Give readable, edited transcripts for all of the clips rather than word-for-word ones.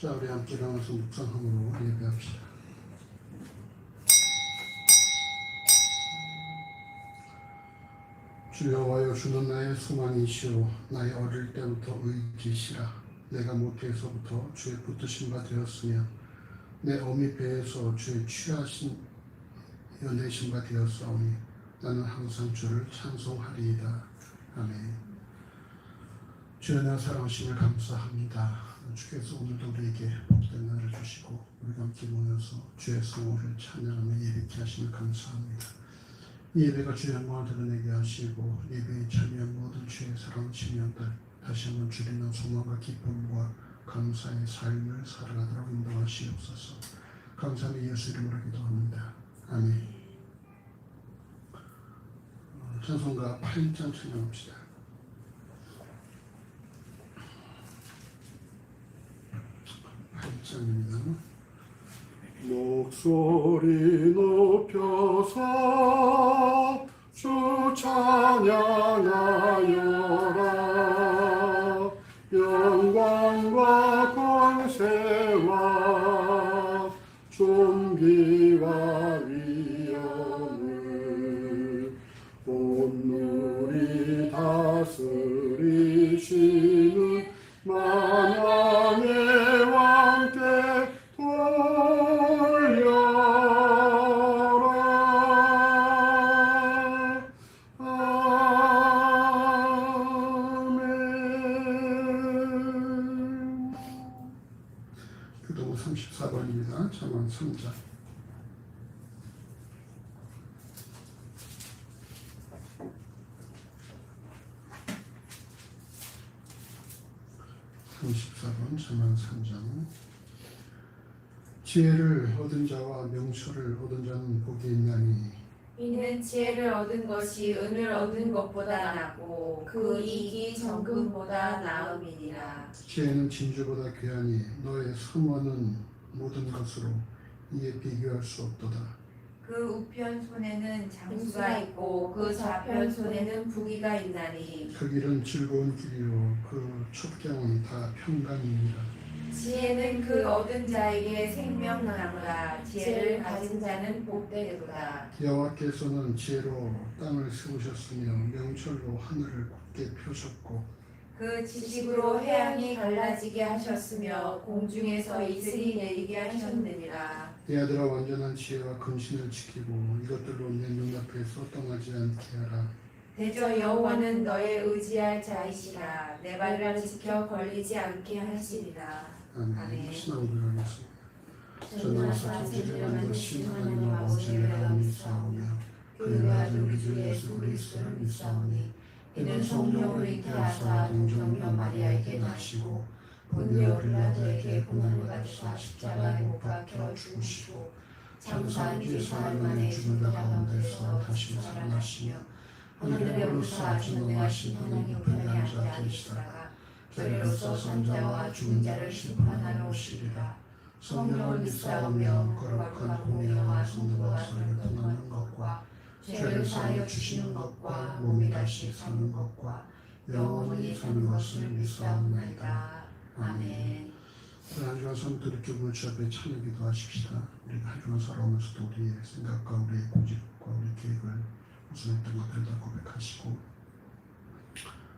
자, 우리 함께 일어나서 묵상함으로 예배합시다. 주 여호와여, 주는 나의 소망이시오. 나의 어릴 때부터 의지시라. 내가 모태에서부터 주의 붙드신 바 되었으며 내 어미 배에서 주의 취하신 연대신 바 되었사오니 나는 항상 주를 찬송하리이다. 아멘. 주여, 나 사랑하심을 감사합니다. 주께서 오늘도 우리에게 복된 날을 주시고 우리가 함께 모여서 주의 성호를 찬양하며 예배케 하심을 감사합니다. 이 예배가 주의 영광을 드러내게 하시고 예배에 참여한 모든 주의 사랑하는 청년들 다시 한번 주리는 소망과 기쁨과 감사의 삶을 살아가도록 인도하시옵소서. 감사하며 예수 이름으로 기도합니다. 아멘. 찬송가 8장 찬양합시다. 목소리 높여서 주 찬양하여라. 영광과 권세와 존귀와 위엄을 온누리 다스리시는 만왕의 왕께 돌려라. 아멘. 교도부 34번입니다. 잠언 3장. 잠언 3장. 지혜를 얻은 자와 명철을 얻은 자는 복이 있나니 이는 지혜를 얻은 것이 은을 얻은 것보다 낫고 그 이익이 정금보다 나음이니라. 지혜는 진주보다 귀하니 너의 성원은 모든 것으로 이에 비교할 수 없도다. 그 우편 손에는 장수가 있고 그 좌편 손에는 부귀가 있나니 그 길은 즐거운 길이요 그 첩경은 다 평강이니라. 지혜는 그 얻은 자에게 생명나무라. 지혜를 가진 자는 복되도다. 여호와께서는 지혜로 땅을 세우셨으며 명철로 하늘을 굳게 펴셨고 그 지식으로 해양이 갈라지게 하셨으며 공중에서 이슬이 내리게 하셨느니라. 내 아들아, 완전한 지혜와 근신을 지키고 이것들로 내 눈앞에서 떠나지 않게 하라. 대저 여호와는 너의 의지할 자이시라. 내 발을 지켜 걸리지 않게 하시리라. 아멘. 신앙 고백하겠습니다. 전능하사 천지를 만드신 하나님 아버지를 믿사오며 그의 아들 우리 주 예수 그리스도를 믿사오니 이는 성령으로 잉태하사 동정녀 마리아에게 나시고 본디오 빌라도에게 고난을 받으사 십자가에 못 박혀 죽으시고 장사한 뒤 사흘 만에 죽은 자 가운데서 다시 살아나시며 하늘에 오르사 전능하신 하나님 우편에 앉아 계시다가 저리로서 선자와 죽은 자를 심판하러 오시리라. 성령을 믿사오며 거룩한 공예와 성도와 서로 떠나는 것과 죄를 사하여 주시는 것과 몸이 다시 사는 것과 영원히 사는 것을 믿사옵나이다. 아멘. 한 주간 성도들 교부 주 앞에 참여 기도하십시다. 우리가 한 주간 살아오면서도 우리의 생각과 우리의 고집과 우리 계획을 우선했던 것들을 다 고백하시고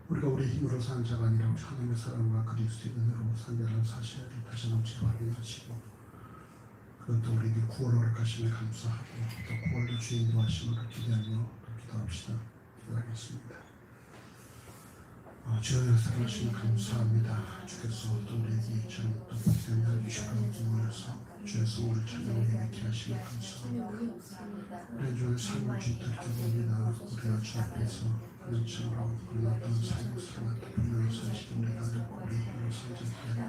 우리가 우리 힘으로 산 자가 아니라 하나님의 사랑과 그리스도의 은혜로 산 자라는 사실을 다시 한번 확인하시고 그것도 우리에게 구원을 허락하심에 감사하고 또 구원의 주인도 하심을 기대하며 기도합시다. 기도하겠습니다. 주여, 사랑하심에 감사합니다. 주께서 또 우리에게 이처럼 또 복된 날 주시고 주님께서 주의 성호를 찬양하게 이렇게 하심에 감사합니다. 우리 주의 삶을 뒤틀게 봅니다. 우리가 주 앞에서 하나님처럼 그런 어떤 삶을 살아왔다 분명히 사시는 우리가 되고 우리 힘으로 살지 아니라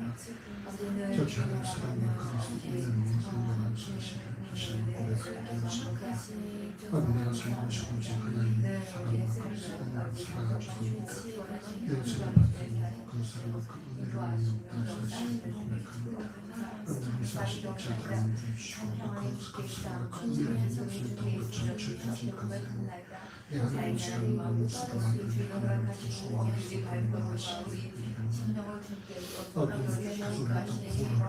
저 주하나님 사랑과 그리스도의 은혜로 살아가는 사실을 다시 한번 고백하게 하시옵소서. 내가 살고 싶은 지 하나님의 사랑과 그리스도의 은혜로 살아가지고 용서를 받으며 그 사랑과 그 은혜로 인해 없다는 사실을 고백합니다. 우리 사실을 잘 가르쳐 주시고 그 사랑과 그 은혜로 인해 없었던 그 전체적인 그 은혜로 자기 나라의 마음을 떠나시고 주의 허락하시고 우리 발걸음과 우리 심령을 주께 어떤 결례를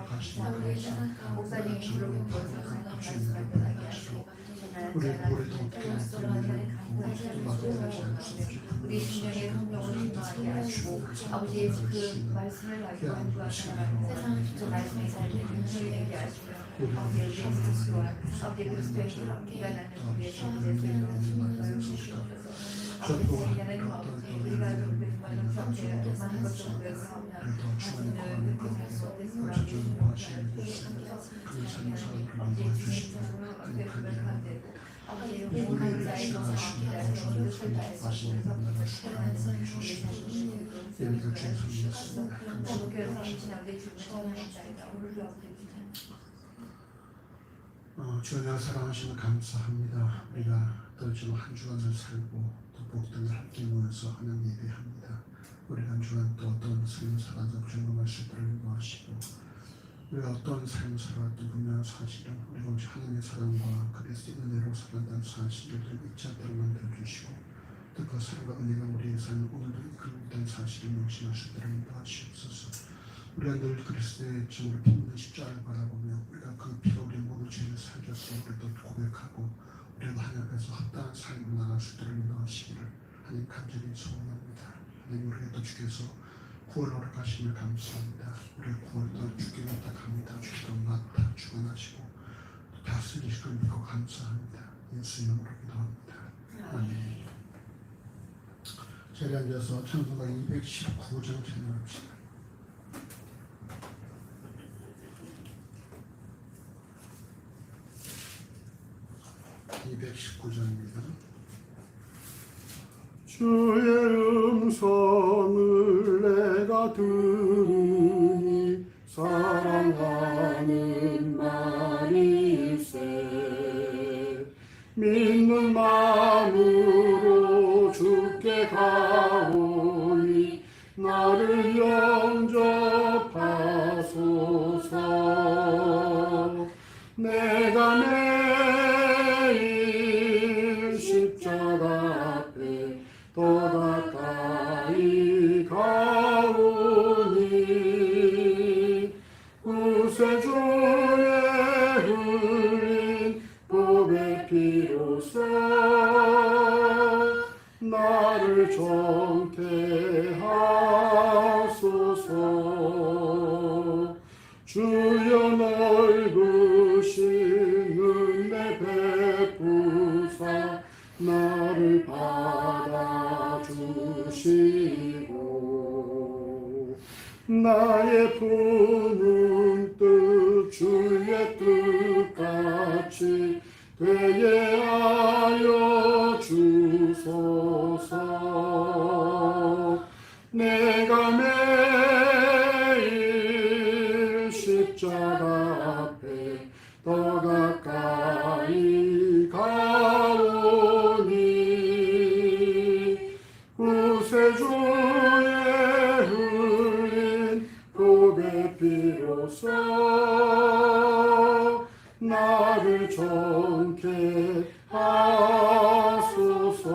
가시되 우리의 떠난 목사님의 기록인 것을 강한 말씀을 변하게 하시고 우리 고를 더 우리 심령의 성령을 희망하게 하시고 아버지의 그 말씀을 가지고 한 주간 세상을 그 말씀에 살리는 힘을 내게 하시며 아버지의 그리스도와 아버지의 그리스도의 기가 나는 우리의 삶의 소용을 주시옵소서. 아버지의 하나님 아버지 우리가 정말 경제가 많은 것을 구했습니다. 하나님을 그렇게 할 수 없는 아버지의 모든 자의 정상을 기다리고 뜻을 다해서 편안한 성령의 삶을 교회 성신아 우리 주님의 전하는 자이다. 오늘도 아버지 주여 사랑하시면 감사합니다. 우리가 또 지금 한 주간을 살고 또 복들을 함께 모여서 하나님 예배합니다. 우리가 한 주간 또 어떤 삶을 살아서 주님의 말씀을 인도하시고 우리가 어떤 삶을 살아왔던 분명한 사실은 우리가 오직 하나님의 사랑과 그리스도의 은혜로 살아간다는 사실을 잊지 않도록 만들어주시고 또 그 사랑과 은혜가 우리의 삶을 오늘도 이끌고 있다는 사실을 명심하시도록 인도하시옵소서. 우리가 늘 그리스도의 증으로 핀는 십자가를 바라보며 우리가 그 피가 우리의 모든 죄를 살려서 우리도 고백하고 우리가 하나님 앞에서 합당한 삶을 나갈 수 있도록 인도하시기를 하나님 간절히 소원합니다. 하나님 우리가 또 주께서 구원을 허락하심을 감사합니다. 우리의 구원도 주께 부탁합니다. 주께서 맡아 주관하시고 또 다스리실 걸 믿고 감사합니다. 예수 이름으로 기도합니다. 아멘. 자리에 앉아서 찬송가 219장 찬양합시다. 219장입니다. 주의 음성을 내가 들으니 사랑하는 말일세 믿는 마음으로 주께 가오니 나를 영접하소서. 내가 매일 십자가 앞에 더 가까이 가오니 구세주의 흘린 보배 피로써 나를 정케 하소서. 주여 넓으신 은혜 베푸사 나를 받아주시고 나의 품은 뜻 주의 뜻같이 되게 하여 주소서. 내가 매일 십자가 앞에 더 가까이 가오니 구세주의 흘린 보배 피로써 나를 정케 하소서.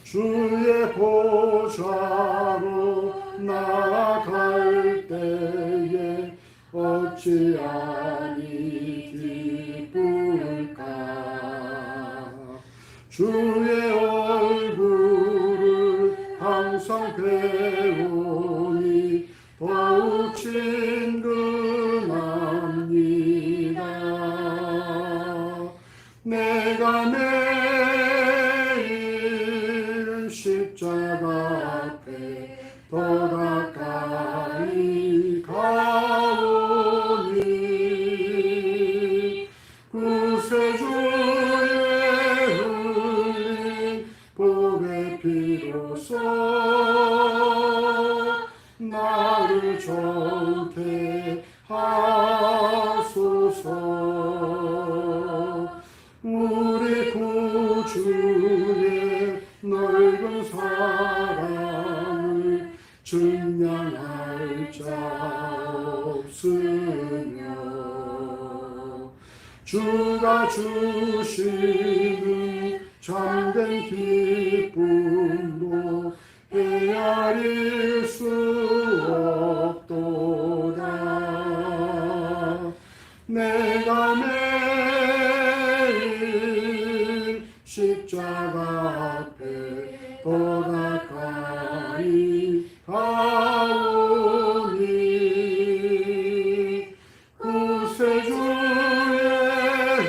주의 보좌로 나아갈 때에 어찌하니 기쁠까. 주의 얼굴을 항상 배우니 더욱 친근합니다. 내가 매일 십자가 앞에 더 가까이 가오니 구세주의 흘린 보배 피로써 나를 정케 하소서. 우리 구주의 넓은 사랑을 증명할 자 없으며 주가 주시는 참된 기쁨도 헤아릴 수 없도다. 내가 매일 십자가 앞에 더 가까이 가오니 구세주의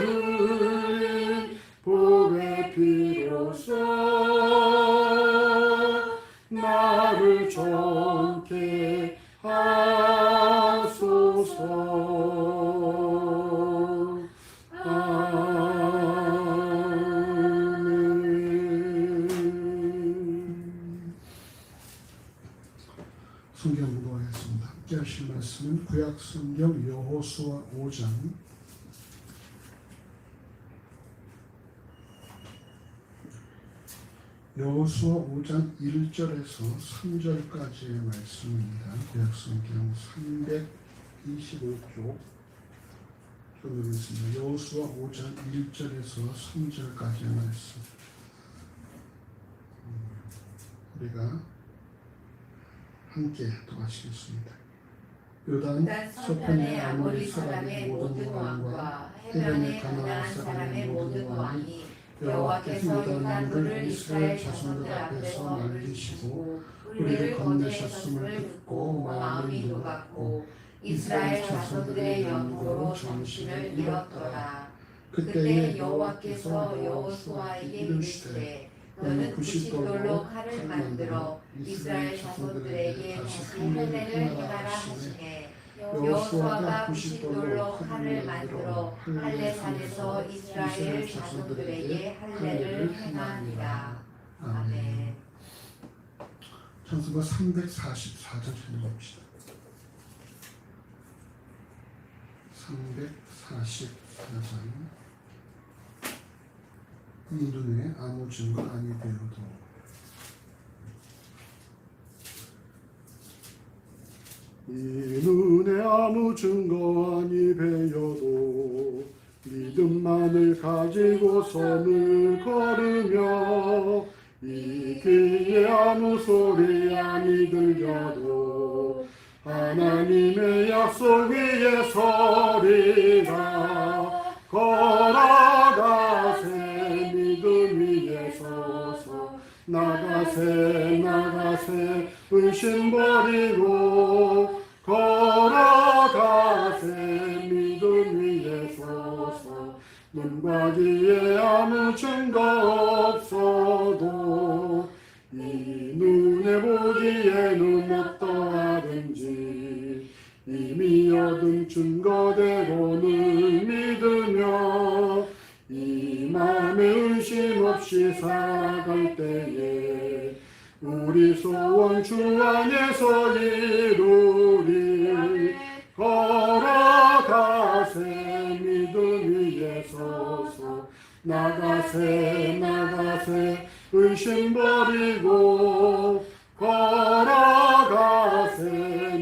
흘린 복의 피로써 나를 정케 하소서. 아멘. 성경 공부하겠습니다. 함께 하실 말씀은 구약 성경 여호수아 5장 1절에서 3절까지의 말씀입니다. 구약 성경 325쪽 읽겠습니다. 여호수아 5장 1절에서 3절까지의 말씀. 우리가 함께 동하시겠습니다. 요단 서편의 아모리 사람의 모든 왕과 해변의 가나안 사람의 모든 왕이 여호와께서 요단물을 이스라엘 자손들 앞에서 말리시고 우리를 건네셨음을 듣고 마음이 녹았고 이스라엘 자손들의 영으로 정신을 잃었더라. 그때 여호와께서 여호수아에게 이르시되 너는 부싯돌로 칼을 만들어 이스라엘 자손들에게 다시 할례를 행하라 하시매 여호수아가 부싯돌로 칼을 만들어 할례산에서 이스라엘 자손들에게 할례를 행하니라. 아멘. 찬송가 344장 읽어봅시다. 344장. 이 눈에 아무 증거 아니 되어도 이 눈에 아무 증거 아니 배여도 믿음만을 가지고 선을 걸으며 이 귀에 아무 소리 아니 들려도 하나님의 약속 위에 서리라. 걸어가세 믿음 위에 서서 나가세 의심 버리고 걸어가세 믿음 위에 서서 눈과 귀에 아무 증거 없어도 이 눈에 보기에는 어떠하든지 이미 얻은 증거대로는 믿으며 이 마음에 의심 없이 살아갈 때에 우리 소원 주 안에서 이루리. 걸어가세 믿음 위에 서서 나가세 의심 버리고 걸어가세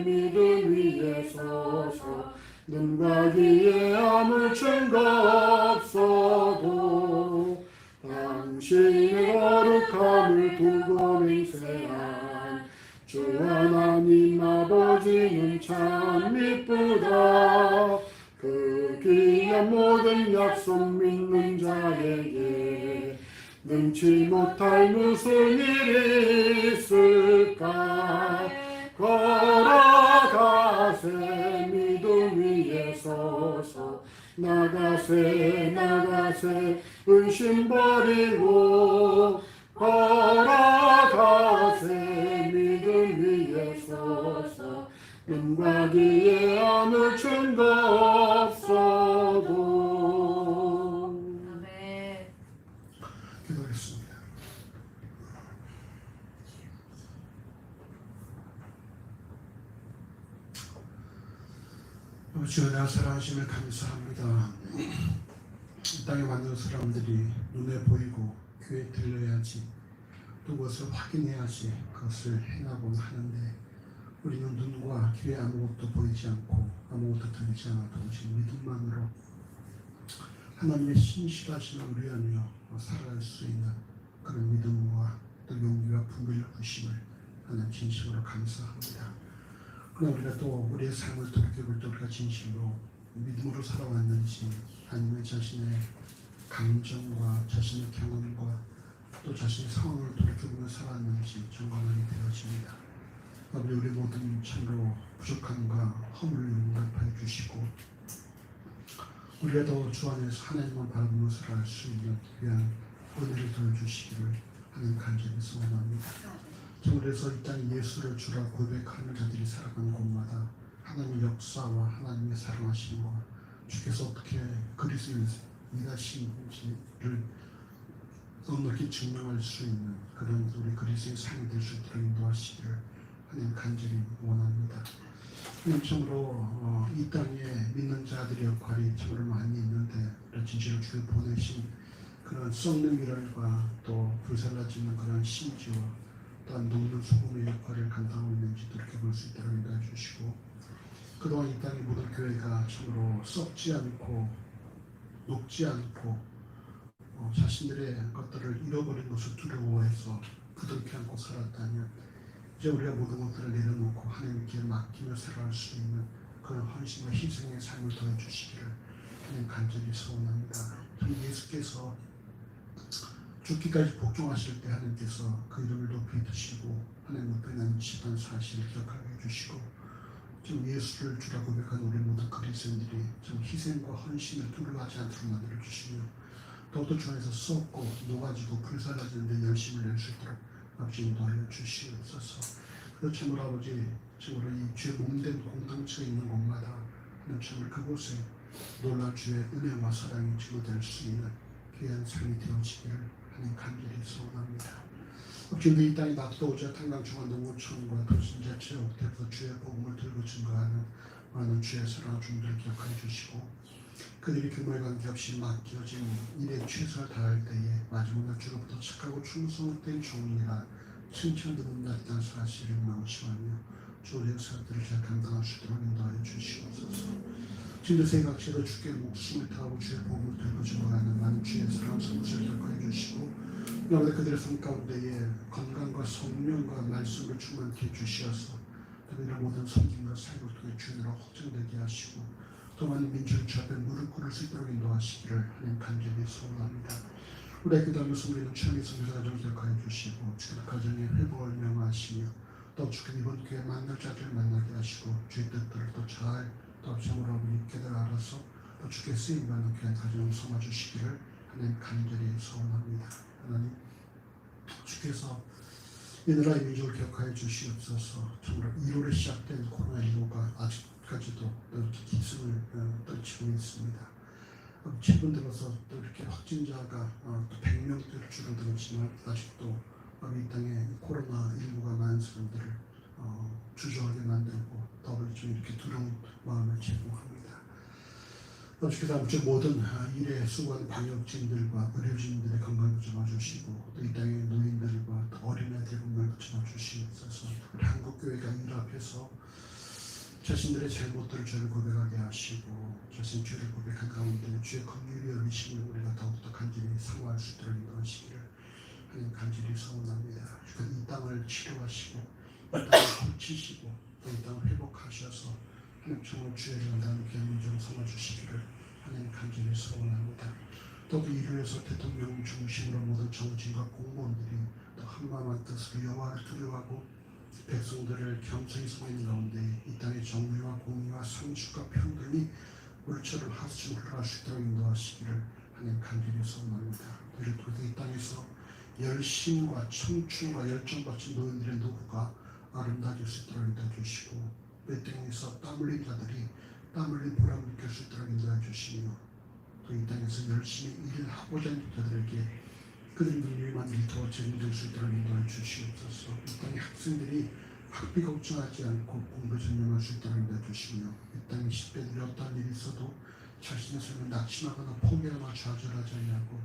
믿음 위에 서서 눈과 귀에 아무 증거 없어도 당신의 거룩함을 두고 맹세한 주 하나님 아버지는 참 미쁘다. 그 귀한 모든 약속 믿는 자에게 능치 못할 무슨 일이 있을까. 걸어가세 믿음 위에 서서 나가세 의심 버리고 걸어가세 믿음 위에 서서 눈과 귀에 아무 증거 없어도. 아멘. 기도하겠습니다. 주여 나 사랑하심을 감사합니다. 이 땅에 많은 사람들이 눈에 보이고 귀에 들려야지 또 그것을 확인해야지 그것을 행하곤 하는데 우리는 눈과 귀에 아무것도 보이지 않고 아무것도 들리지 않아도 오직 믿음만으로 하나님의 신실하신 우리 안에 살아갈 수 있는 그런 믿음과 또 용기와 분별 부심을 하나님 진심으로 감사합니다. 그러나 우리가 또 우리의 삶을 돌이켜볼 때 우리가 진실로 믿음으로 살아왔는지 아니면 자신의 감정과 자신의 경험과 또 자신의 상황을 돌이켜보며 살았는지 점검하게 되어집니다. 아버지 우리 모든 참으로 부족함과 허물을 용납하여 주시고 우리가 더 주 안에서 하나님만 바라보며 살아갈 수 있는 귀한 은혜를 더해주시기를 하나님 간절히 소원합니다. 그래서 이 땅에 예수를 주라 고백하는 자들이 살아가는 곳마다 하나님의 역사와 하나님의 사랑하심과 주께서 어떻게 그리스도의 일하신지를 넉넉히 증명할 수 있는 그런 우리 그리스도의 삶이 될 수 있도록 인도하시기를 하나님 간절히 원합니다. 참으로 이 땅에 믿는 자들의 역할이 참으로 많이 있는데 진실로 주에 보내신 그런 썩는 미랄과 또 불살라지는 그런 심지와 또한 녹는 소금의 역할을 감당하고 있는지 돌이켜볼 수 있도록 인도해 주시고 그동안 이 땅의 모든 교회가 참으로 썩지 않고 녹지 않고 자신들의 것들을 잃어버린 것을 두려워해서 부둥켜 안고 살았다면 이제 우리가 모든 것들을 내려놓고 하나님께 맡기며 살아갈 수 있는 그런 헌신과 희생의 삶을 더해주시기를 하나님 간절히 소원합니다. 예수께서 죽기까지 복종하실 때 하나님께서 그 이름을 높이 드시고 하나님 앞에 남으시던 사실을 기억하게 해주시고 지금 예수를 주라 고백한 우리 모든 그리스도인들이 좀 희생과 헌신을 두려워하지 않도록 만들어주시며 더욱더 주 안에서 썩고 녹아지고 불살라지는 데 열심을 낼 수 있도록 아버지 인도하여 주시옵소서. 그리고 참으로 아버지 참으로 이 주의 몸된 공동체가 있는 곳마다 참으로 그곳에 놀라운 주의 은혜와 사랑이 증거될 수 있는 귀한 삶이 되어지기를 하나님 간절히 소원합니다. 지금 이 땅에 낙도자 탄광 중앙동호천과 도신자체 옥태에서 주의 복음을 들고 증거하는 많은 주의 사랑하는 종들을 기억하여 주시고 그들이 규모에 관계없이 맡겨진 일에 최선을 다할 때에 마지막 주로부터 착하고 충성된 종이라 칭찬받는 날이라는 사실을 명심하며 주의 역사들을 잘 감당할 수 있도록 인도하여 주시옵소서. 지금도 생각지도 주께 목숨을 다하고 주의 복음을 들고 증거하는 많은 주의 사랑하는 성도를 기억하여 주시고 여러분들 그들의 삶 가운데에 건강과 성령과 말씀을 충만케 해주시어서 그들의 모든 섬김과 삶을 통해 주님으로 확정되게 하시고 또 많은 민족 주 앞에 무릎 꿇을 수 있도록 인도하시기를 하나님 간절히 소원합니다. 우리의 기도하면서 우리는 최악의 성교사 가정 기억하여 주시고 주의 가정의 회복을 명하시며 또 주께 이번 교회 만날 자들을 만나게 하시고 주의 뜻들을 또 잘 또 점으로 우리 깨달아 알아서 또 주께 쓰임받는 귀한 가정을 삼아주시기를 하나님 간절히 소원합니다. 하나님 주께서 이 나라의 민족을 기억하여 주시옵소서. 정말 1월에 시작된 코로나19가 아직까지도 이렇게 기승을 떨치고 있습니다. 최근 들어서 또 이렇게 확진자가 또 100명대로 줄어들었지만 아직도 이 땅에 코로나19가 많은 사람들을 주저하게 만들고 더불어 좀 이렇게 두려운 마음을 제공합니다. 주께서 아무쪼록 모든 일에 수고하는 방역진들과 의료진들의 건강을 붙여주시고 또 이 땅의 노인들과 또 어린아이들의 건강을 붙여주시옵소서. 우리 한국교회가 일 앞에서 자신들의 잘못들을 주를 고백하게 하시고 자신 죄를 고백한 가운데 주의 긍휼히 여기심을 우리가 더욱더 간절히 사모할 수 있도록 인도하시기를 하나님 간절히 소원합니다. 이 땅을 치료하시고 이 땅을 고치시고 또 이 땅을 회복하셔서 하나님 정말 주의 영광을 귀한 민족을 삼아주시기를 하나님 간절히 소원합니다. 또 그 일을 위해서 대통령 중심으로 모든 정치인과 공무원들이 또 한마음한 뜻으로 여호와를 두려워하고 백성들을 겸손히 섬기는 가운데 이 땅의 정의와 공의와 상식과 평등이 물처럼 하수처럼 흘러갈 수 있도록 인도하시기를 하나님 간절히 소원합니다. 우리 또이 땅에서 열심과 청춘과 열정받친 노인들의 노후가 아름다워질 수 있도록 인도해 주시고 이 땅에서 땀 흘린 자들이 땀 흘린 보람을 느낄 수 있도록 인도해 주시며 또 이 땅에서 열심히 일을 하고자 하는 자들에게 그들의 눈물만 일터가 제공될 수 있도록 인도해 주시옵소서. 이 땅의 학생들이 학비 걱정하지 않고 공부 전념할 수 있도록 인도해 주시며 이 땅의 10대들이 어떠한 일이 있어도 자신의 삶을 낙심하거나 포기하거나 좌절하지 않냐고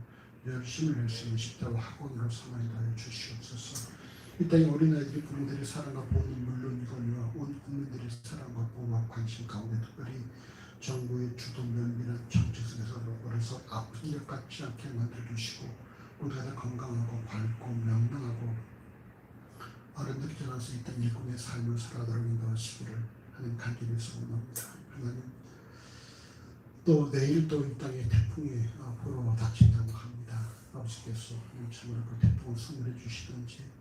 열심을 낼 수 있는 10대와 학원으로 삼아인도하여 주시옵소서. 이 땅의 어린아이들이 부모들의 사랑과 보호는 물론이거니와 온 국민들의 사랑과 보호와 관심 가운데 특별히 정부의 주도 면밀한 정책 속에서 그래서 아픈 것 같지 않게 만들어주시고 우리가 다 건강하고 밝고 명랑하고 어른들이 지나서 이 땅 일꾼의 삶을 살아가도록 인도하시기를 하는 간절히 소원합니다. 하나님 또 내일 또 이 땅에 태풍이 불어 닥친다고 합니다. 아버지께서 참으로 그 태풍을 소멸해 주시든지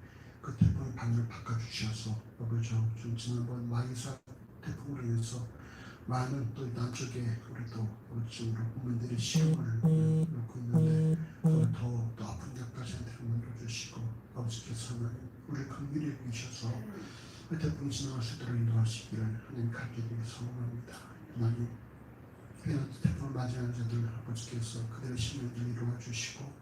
그 태풍의 방향을 바꿔주셔서 아버지 좀 지난번 마이사 태풍으로 인해서 많은 또 남쪽에 우리 또 지금으로 국민들이 시험을 놓고 있는데 그걸 더 아픈 격까지 만들어주시고 아버지께서는 우리 긍휼히 여기셔서 그 태풍 지나갈 수 있도록 인도하시기를 하나님 간절히 소원합니다. 하나님 이런 태풍을 맞이하는 자들 아버지께서 그들의 신명들을 이루어 주시고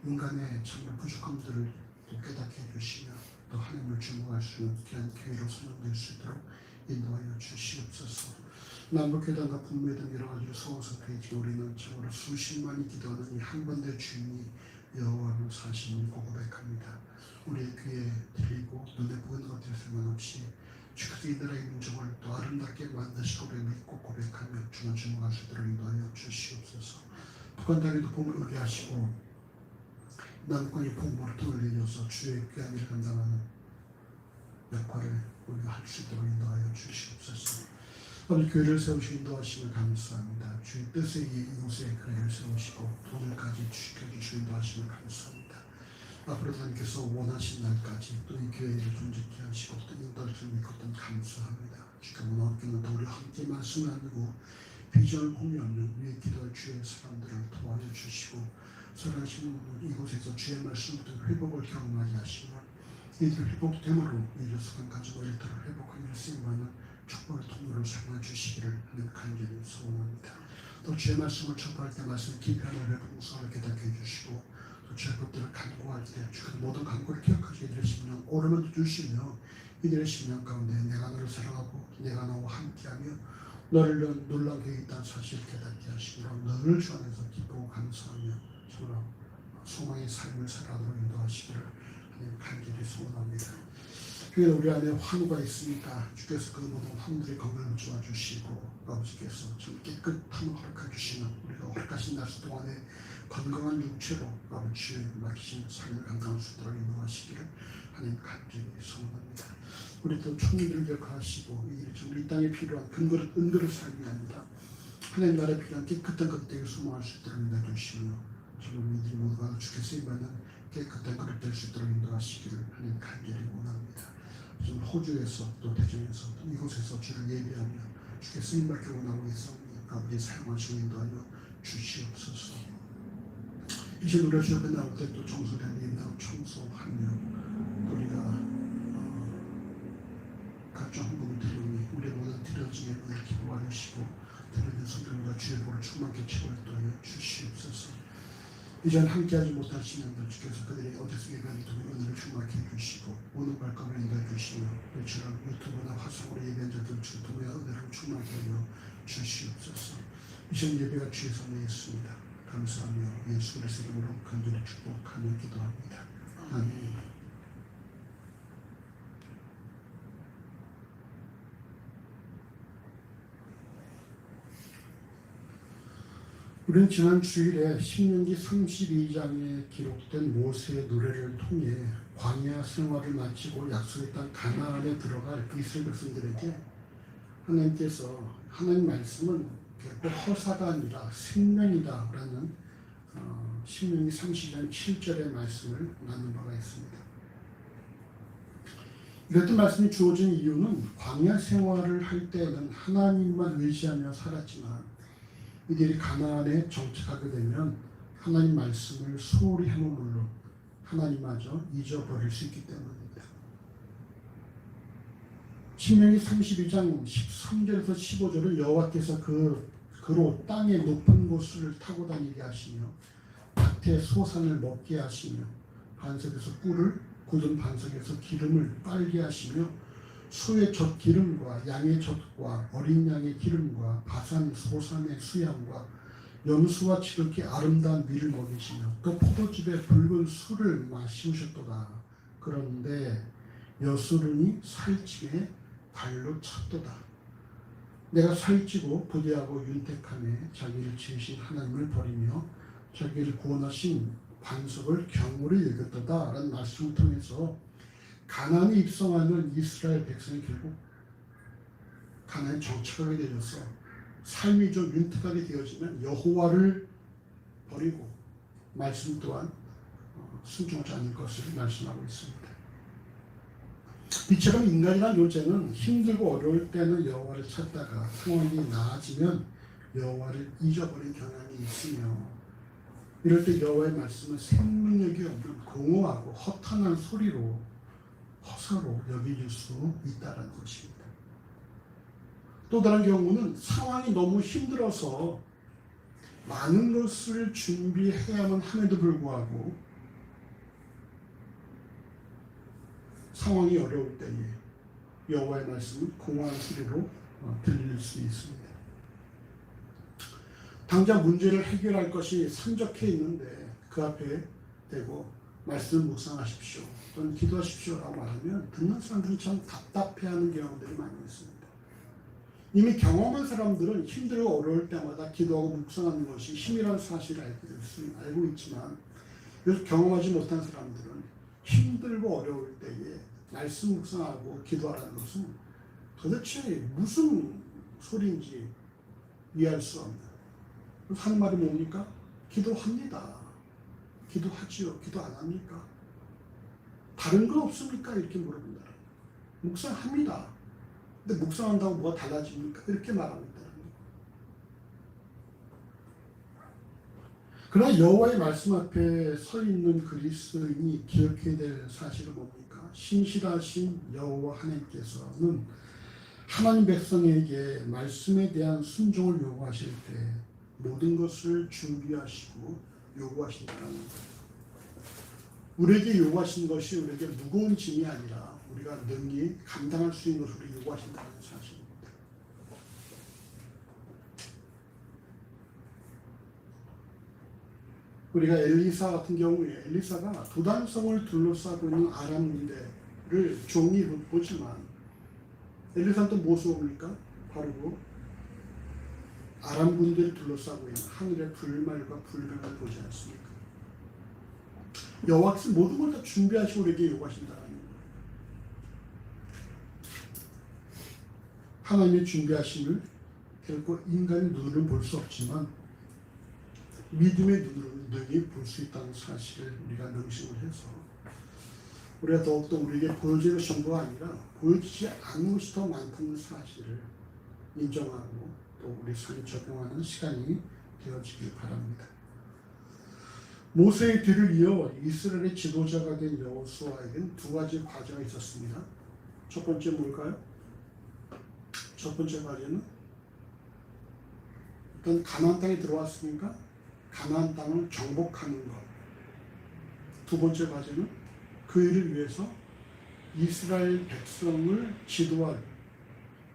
인간의 정말 부족함들을 깨닫게 해주시며 또 하나님을 주목할 수 있는 귀한 교회로 선정될 수 있도록 인도하여 주시옵소서. 남북회담과 북미회담 여러 가지 소원석회지 우리는 참으로 수십만이 기도하는 이 한반도의 주인이 여호와는 사실을 고백합니다. 우리의 귀에 들리고 눈에 보이는 것들 상관없이 주께서 이 나라의 민족을 더 아름답게 만드시고 믿고 고백하며 주는 주목할 수 있도록 인도하여 주시옵소서. 북한 땅에도 봄을 오게 하시고 남북한이 봄으로 돈을 내려서 주의 귀한 일을 감당하는 역할을 우리가 할 수 있도록 인도하여 주시옵소서. 오늘 교회를 세우시고 인도하심을 감사합니다. 주의 뜻에 의해 이곳에 교회를 세우시고 돈을까지 지켜주시고 인도하심을 감사합니다. 앞으로 하나님께서 원하신 날까지 또 이 교회를 존재케 하시고 또 인도할 줄 믿고 또 감사합니다. 지금 오늘 또 우리 함께 말씀 나누고 비전을 공유하는 위에 기도할 주의 사람들을 도와줘 주시고 살아계신 이곳에서 주의 말씀부터 회복을 경험하게 하시며 이들 회복됨으로 이제서간 가지고 일터를 회복하는 쓰임받는 축복의 통로를 삼아 주시기를 하는 간절히 소원합니다. 또 주의 말씀을 전파할 때 말씀 기편을 회복성을 깨닫게 해주시고 또 주의 것들을 간구할 때 주의 모든 간구를 기억하게 이들의 심령 오르면 주시며 이들의 심령 가운데 내가 너를 사랑하고 내가 너와 함께하며 너를 위한 놀라운 계획이 있다는 사실을 깨닫게 하시므로 너를 주 안에서 기쁘고 감사하며 정말 소망의 삶을 살아가도록 인도하시기를 하나님 간절히 소원합니다. 그래서 우리 안에 환우가 있으니까 주께서 그 모든 환우들의 건강을 도와주시고 아버지께서 좀 깨끗함을 허락해 주시는 우리가 허락하신 날수 동안에 건강한 육체로 아버지의 맡기신 삶을 감당할 수 있도록 인도하시기를 하나님 간절히 소원합니다. 우리 또 총리를 기억하시고 우리 땅에 필요한 은그릇 삶이 아니라 하나님 나라에 필요한 깨끗한 것들을 소망할 수 있도록 인도해 주시며 정말 우리들이 모두가 주께 쓰임받는 깨끗한 그릇 될 수 있도록 인도하시기를 하나님 간절히 원합니다. 지금 호주에서 또 대전에서 또 이곳에서 주를 예배하며 주께 쓰임받기 원하고 있사오니 아버지 사용하시고 인도하여 주시옵소서. 이제 우리가 주 앞에 나올 때 또 청소된 예배하고 청소하며 우리가 각종 헌금을 드리니 우리의 모든 드려진 예배를 기뻐하여 주시고 드려진 성경과 주의 복을 충만케 치고 인도하여 주시옵소서. 이전 함께하지 못하시는 분 주께서 그들이 어디서 예배하는 동안 은혜를 충만케 해주시고 오는 발걸음을 인도해 주시며 이처럼 유튜브나 화성으로 예배한 자들 주 동의 은혜를 충만케 하여 주시옵소서. 이전 예배가 주의 손에 있습니다. 감사하며 예수 그리스도의 이름으로 간절히 축복하며 기도합니다. 아멘. 우리는 지난 주일에 신명기 32장에 기록된 모세의 노래를 통해 광야 생활을 마치고 약속의 땅 가나안에 들어갈 이스라엘 백성들에게 하나님께서 하나님 말씀은 결코 허사가 아니라 생명이다라는 신명기 32장 7절의 말씀을 나눈 바가 있습니다. 이랬던 말씀이 주어진 이유는 광야 생활을 할 때는 하나님만 의지하며 살았지만 이들이 가나안에 정착하게 되면 하나님 말씀을 소홀히 하면 물론 하나님마저 잊어버릴 수 있기 때문입니다. 신명기 32장 13절에서 15절은 여호와께서 그로 땅의 높은 곳을 타고 다니게 하시며 밭의 소산을 먹게 하시며 반석에서 꿀을 굳은 반석에서 기름을 빨게 하시며 소의 젖 기름과 양의 젖과 어린 양의 기름과 바산 소산의 수양과 염소와 지극히 아름다운 밀을 먹이시며 또 포도즙에 붉은 술을 마시우셨도다. 그런데 여수run이 살집에 발로 찼도다. 내가 살찌고 부대하고 윤택함에 자기를 지으신 하나님을 버리며 자기를 구원하신 반석을 경우를 여겼도다 라는 말씀을 통해서 가나안에 입성하는 이스라엘 백성이 결국 가나안에 정착하게 되어서 삶이 좀 윤택하게 되어지면 여호와를 버리고 말씀 또한 순종하지 않을 것을 말씀하고 있습니다. 이처럼 인간이란 존재는 힘들고 어려울 때는 여호와를 찾다가 상황이 나아지면 여호와를 잊어버린 경향이 있으며 이럴 때 여호와의 말씀은 생명력이 없는 공허하고 허탄한 소리로 허사로 여겨질 수 있다는 것입니다. 또 다른 경우는 상황이 너무 힘들어서 많은 것을 준비해야만 함에도 불구하고 상황이 어려울 때에 여호와의 말씀은 공허한 소리로 들릴 수 있습니다. 당장 문제를 해결할 것이 산적해 있는데 그 앞에 대고 말씀을 묵상하십시오 또는 기도하십시오라고 말하면 듣는 사람들은 참 답답해하는 경우들이 많이 있습니다. 이미 경험한 사람들은 힘들고 어려울 때마다 기도하고 묵상하는 것이 힘이라는 사실을 알고 있지만 이것을 경험하지 못한 사람들은 힘들고 어려울 때에 말씀 묵상하고 기도하라는 것은 도대체 무슨 소리인지 이해할 수 없는 하는 말이 뭡니까? 기도합니다. 기도하지요. 기도 안 합니까? 다른 거 없습니까? 이렇게 물어본다. 묵상합니다. 근데 묵상한다고 뭐가 달라집니까? 이렇게 말하고 있다는 거예요. 그러나 여호와의 말씀 앞에 서 있는 그리스도인이 기억해야 될 사실은 뭡니까? 신실하신 여호와 하나님께서는 하나님 백성에게 말씀에 대한 순종을 요구하실 때 모든 것을 준비하시고 요구하신다는 거예요. 우리에게 요구하신 것이 우리에게 무거운 짐이 아니라 우리가 능히 감당할 수 있는 것을 요구하신다는 사실입니다. 우리가 엘리사 같은 경우에 엘리사가 도단성을 둘러싸고 있는 아람 군대를 종이 보지만 엘리사는 또 무엇을 봅니까? 바로 아람 군대를 둘러싸고 있는 하늘의 불말과 불병을 보지 않습니까? 여호와께서 모든 걸 다 준비하시고 우리에게 요구하신다는 거예요. 하나님의 준비하심을 결코 인간의 눈으로는 볼 수 없지만 믿음의 눈으로는 능히 볼 수 있다는 사실을 우리가 명심을 해서 우리가 더욱더 우리에게 보여지는 정보가 아니라 보여지지 않은 것이 더 많다는 사실을 인정하고 또 우리 삶에 적용하는 시간이 되어지길 바랍니다. 모세의 뒤를 이어 이스라엘의 지도자가 된 여호수아에게는 두 가지 과제가 있었습니다. 첫 번째 뭘까요? 첫 번째 과제는 일단 가나안 땅에 들어왔으니까 가나안 땅을 정복하는 것. 두 번째 과제는 그 일을 위해서 이스라엘 백성을 지도할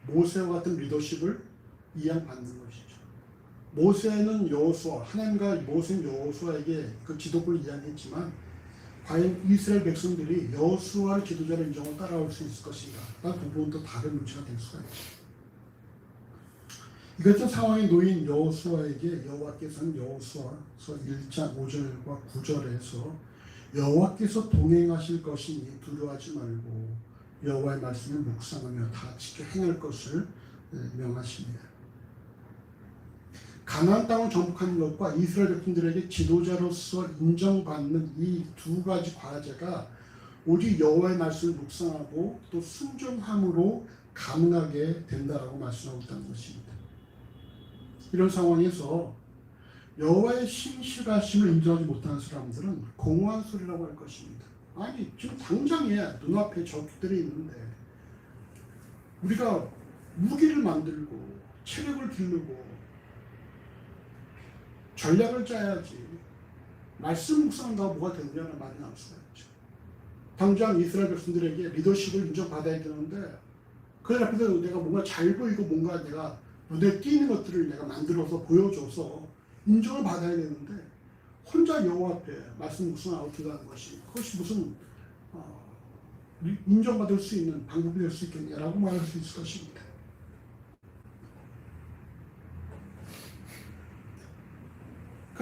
모세와 같은 리더십을 이양받는 것이죠. 모세는 여호수아, 하나님과 모세는 여호수아에게 그 지도권을 이양했지만 과연 이스라엘 백성들이 여호수아의 지도자를 인정하고 따라올 수 있을 것인가? 그 부분은 또 다른 문제가 될 수가 있죠. 이같은 상황에 놓인 여호수아에게 여호와께서는 여호수아서 1장 5절과 9절에서 여호와께서 동행하실 것이니 두려워하지 말고 여호와의 말씀을 묵상하며 다 지켜 행할 것을 명하십니다. 가나안 땅을 정복하는 것과 이스라엘 백성들에게 지도자로서 인정받는 이 두 가지 과제가 오직 여호와의 말씀을 묵상하고 또 순종함으로 가능하게 된다라고 말씀하고 있다는 것입니다. 이런 상황에서 여호와의 신실하심을 인정하지 못하는 사람들은 공허한 소리라고 할 것입니다. 아니 지금 당장에 눈앞에 적들이 있는데 우리가 무기를 만들고 체력을 기르고 전략을 짜야지 말씀 묵상한다고 뭐가 되느냐는 말이 나올 수가 있죠. 당장 이스라엘 백성들에게 리더십을 인정받아야 되는데 그 앞에서 내가 뭔가 잘 보이고 뭔가 내가 눈에 띄는 것들을 내가 만들어서 보여줘서 인정을 받아야 되는데 혼자 여호와 앞에 말씀 묵상하고 기도하는 것이 그것이 무슨 인정받을 수 있는 방법이 될 수 있겠냐라고 말할 수 있을 것입니다.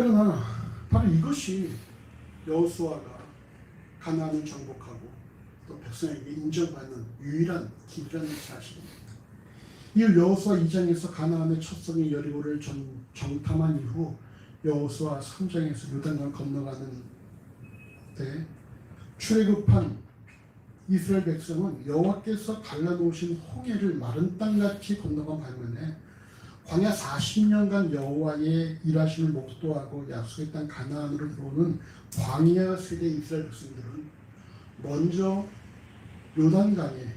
그러나 바로 이것이 여호수아가 가나안을 정복하고 또 백성에게 인정받는 유일한 길이라는 사실입니다. 이 여호수아 2장에서 가나안의 첫 성인 여리고를 정탐한 이후 여호수아 3장에서 요단강을 건너가는 때 출애굽한 이스라엘 백성은 여호와께서 갈라놓으신 홍해를 마른 땅같이 건너간 반면에 광야 40년간 여호와의 일하심을 목도하고 약속의 땅 가나안으로 들어오는 광야 세대 이스라엘 백성들은 먼저 요단강에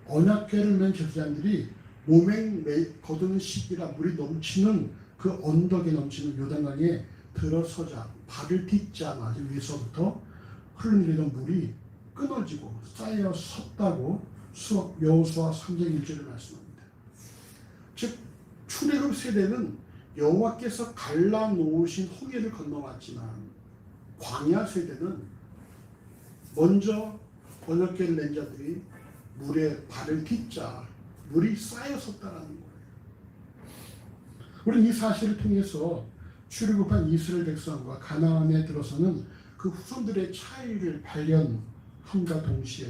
언약궤를 맨 제사장들이 몸에 거두는 시기라 물이 넘치는 그 언덕에 넘치는 요단강에 들어서자 발을 딛자마자 위에서부터 흘러내리던 물이 끊어지고 쌓여 섰다고 여호수아 3장 1절에 말씀합니다. 즉 출애굽 세대는 여호와께서 갈라놓으신 홍해를 건너왔지만 광야 세대는 먼저 언약궤를 낸 자들이 물에 발을 딛자 물이 쌓여 섰다라는 거예요. 우리는 이 사실을 통해서 출애굽한 이스라엘 백성과 가나안에 들어서는 그 후손들의 차이를 발견함과 동시에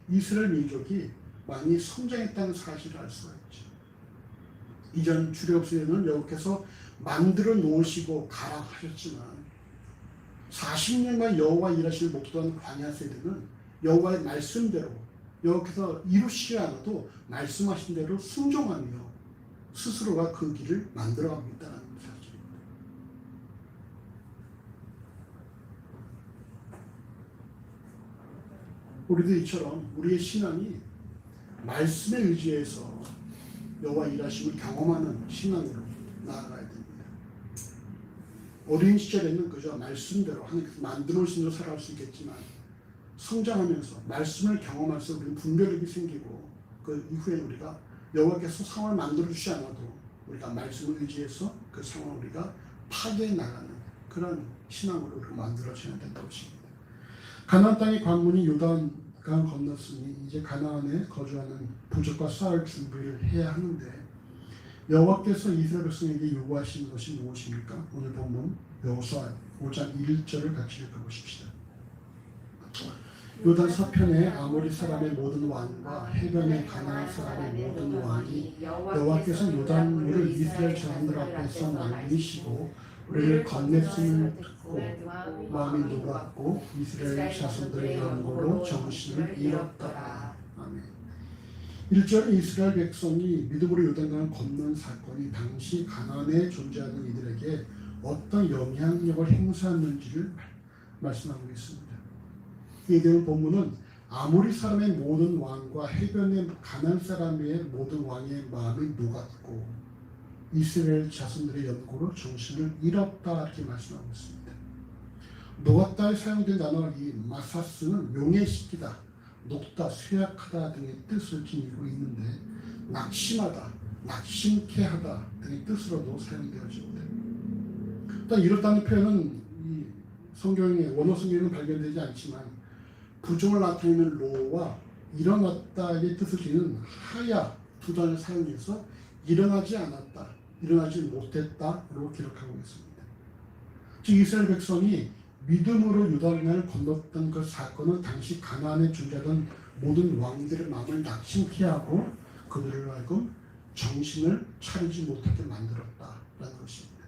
이스라엘 민족이 많이 성장했다는 사실을 알 수가 있죠. 이전 출애굽 세대는 여호와께서 만들어 놓으시고 가라 하셨지만 40년간 여호와 일하시는 목도한 광야 세대는 여호와의 말씀대로 여호와께서 이루시지 않아도 말씀하신 대로 순종하며 스스로가 그 길을 만들어가고 있다는 사실입니다. 우리도 이처럼 우리의 신앙이 말씀에 의지해서 여호와 일하심을 경험하는 신앙으로 나아가야 됩니다. 어린 시절에는 그저 말씀대로 하나님께서 만들어오신 대로 살아갈 수 있겠지만 성장하면서 말씀을 경험할수록 우리는 분별력이 생기고 그 이후에는 우리가 여호와께서 상황을 만들어주지 않아도 우리가 말씀을 의지해서 그 상황을 우리가 파괴해 나가는 그런 신앙으로 우리가 만들어져야 된다고 하십니다. 가나안 땅의 관문이 요단강 건넜으니 이제 가나안에 거주하는 부족과 싸울 준비를 해야 하는데 여호와께서 이스라엘 백성에게 요구하신 것이 무엇입니까? 오늘 본문 여호수아 5장 1절을 같이 읽어보십시다. 요단 서편에 아모리 사람의 모든 왕과 해변의 가나안 사람의 모든 왕이 여호와께서 요단물을 이스라엘 자손들 앞에서 말리시고 우리를 건넸음을 듣고 마음이 녹았고 이스라엘 자손들의 연고로 정신을 잃었더라. 아멘. 1절에 이스라엘 백성이 믿음으로 요단강을 건넌 사건이 당시 가나안에 존재하는 이들에게 어떤 영향력을 행사했는지를 말씀하고 있습니다. 이에 대한 본문은 아모리 사람의 모든 왕과 해변의 가나안 사람의 모든 왕의 마음이 녹았고 이스라엘 자손들의 연고로 정신을 잃었다 이렇게 말씀하고 있습니다. 녹았다에 사용된 단어 이 마사스는 용해시키다, 녹다, 쇠약하다 등의 뜻을 지니고 있는데 낙심하다, 낙심케 하다 등의 뜻으로도 사용되어집니다. 또 이렇다는 표현은 이 성경에 원어 성경에는 발견되지 않지만 부정을 나타내는 로와 일어났다의 뜻을 지닌 하야 두 단어를 사용해서 일어나지 않았다, 일어나지 못했다로 기록하고 있습니다. 즉 이스라엘 백성이 믿음으로 요단강을 건넜던 그 사건은 당시 가나안에 존재하던 모든 왕들의 마음을 낙심케 하고 그들을 하여금 정신을 차리지 못하게 만들었다라는 것입니다.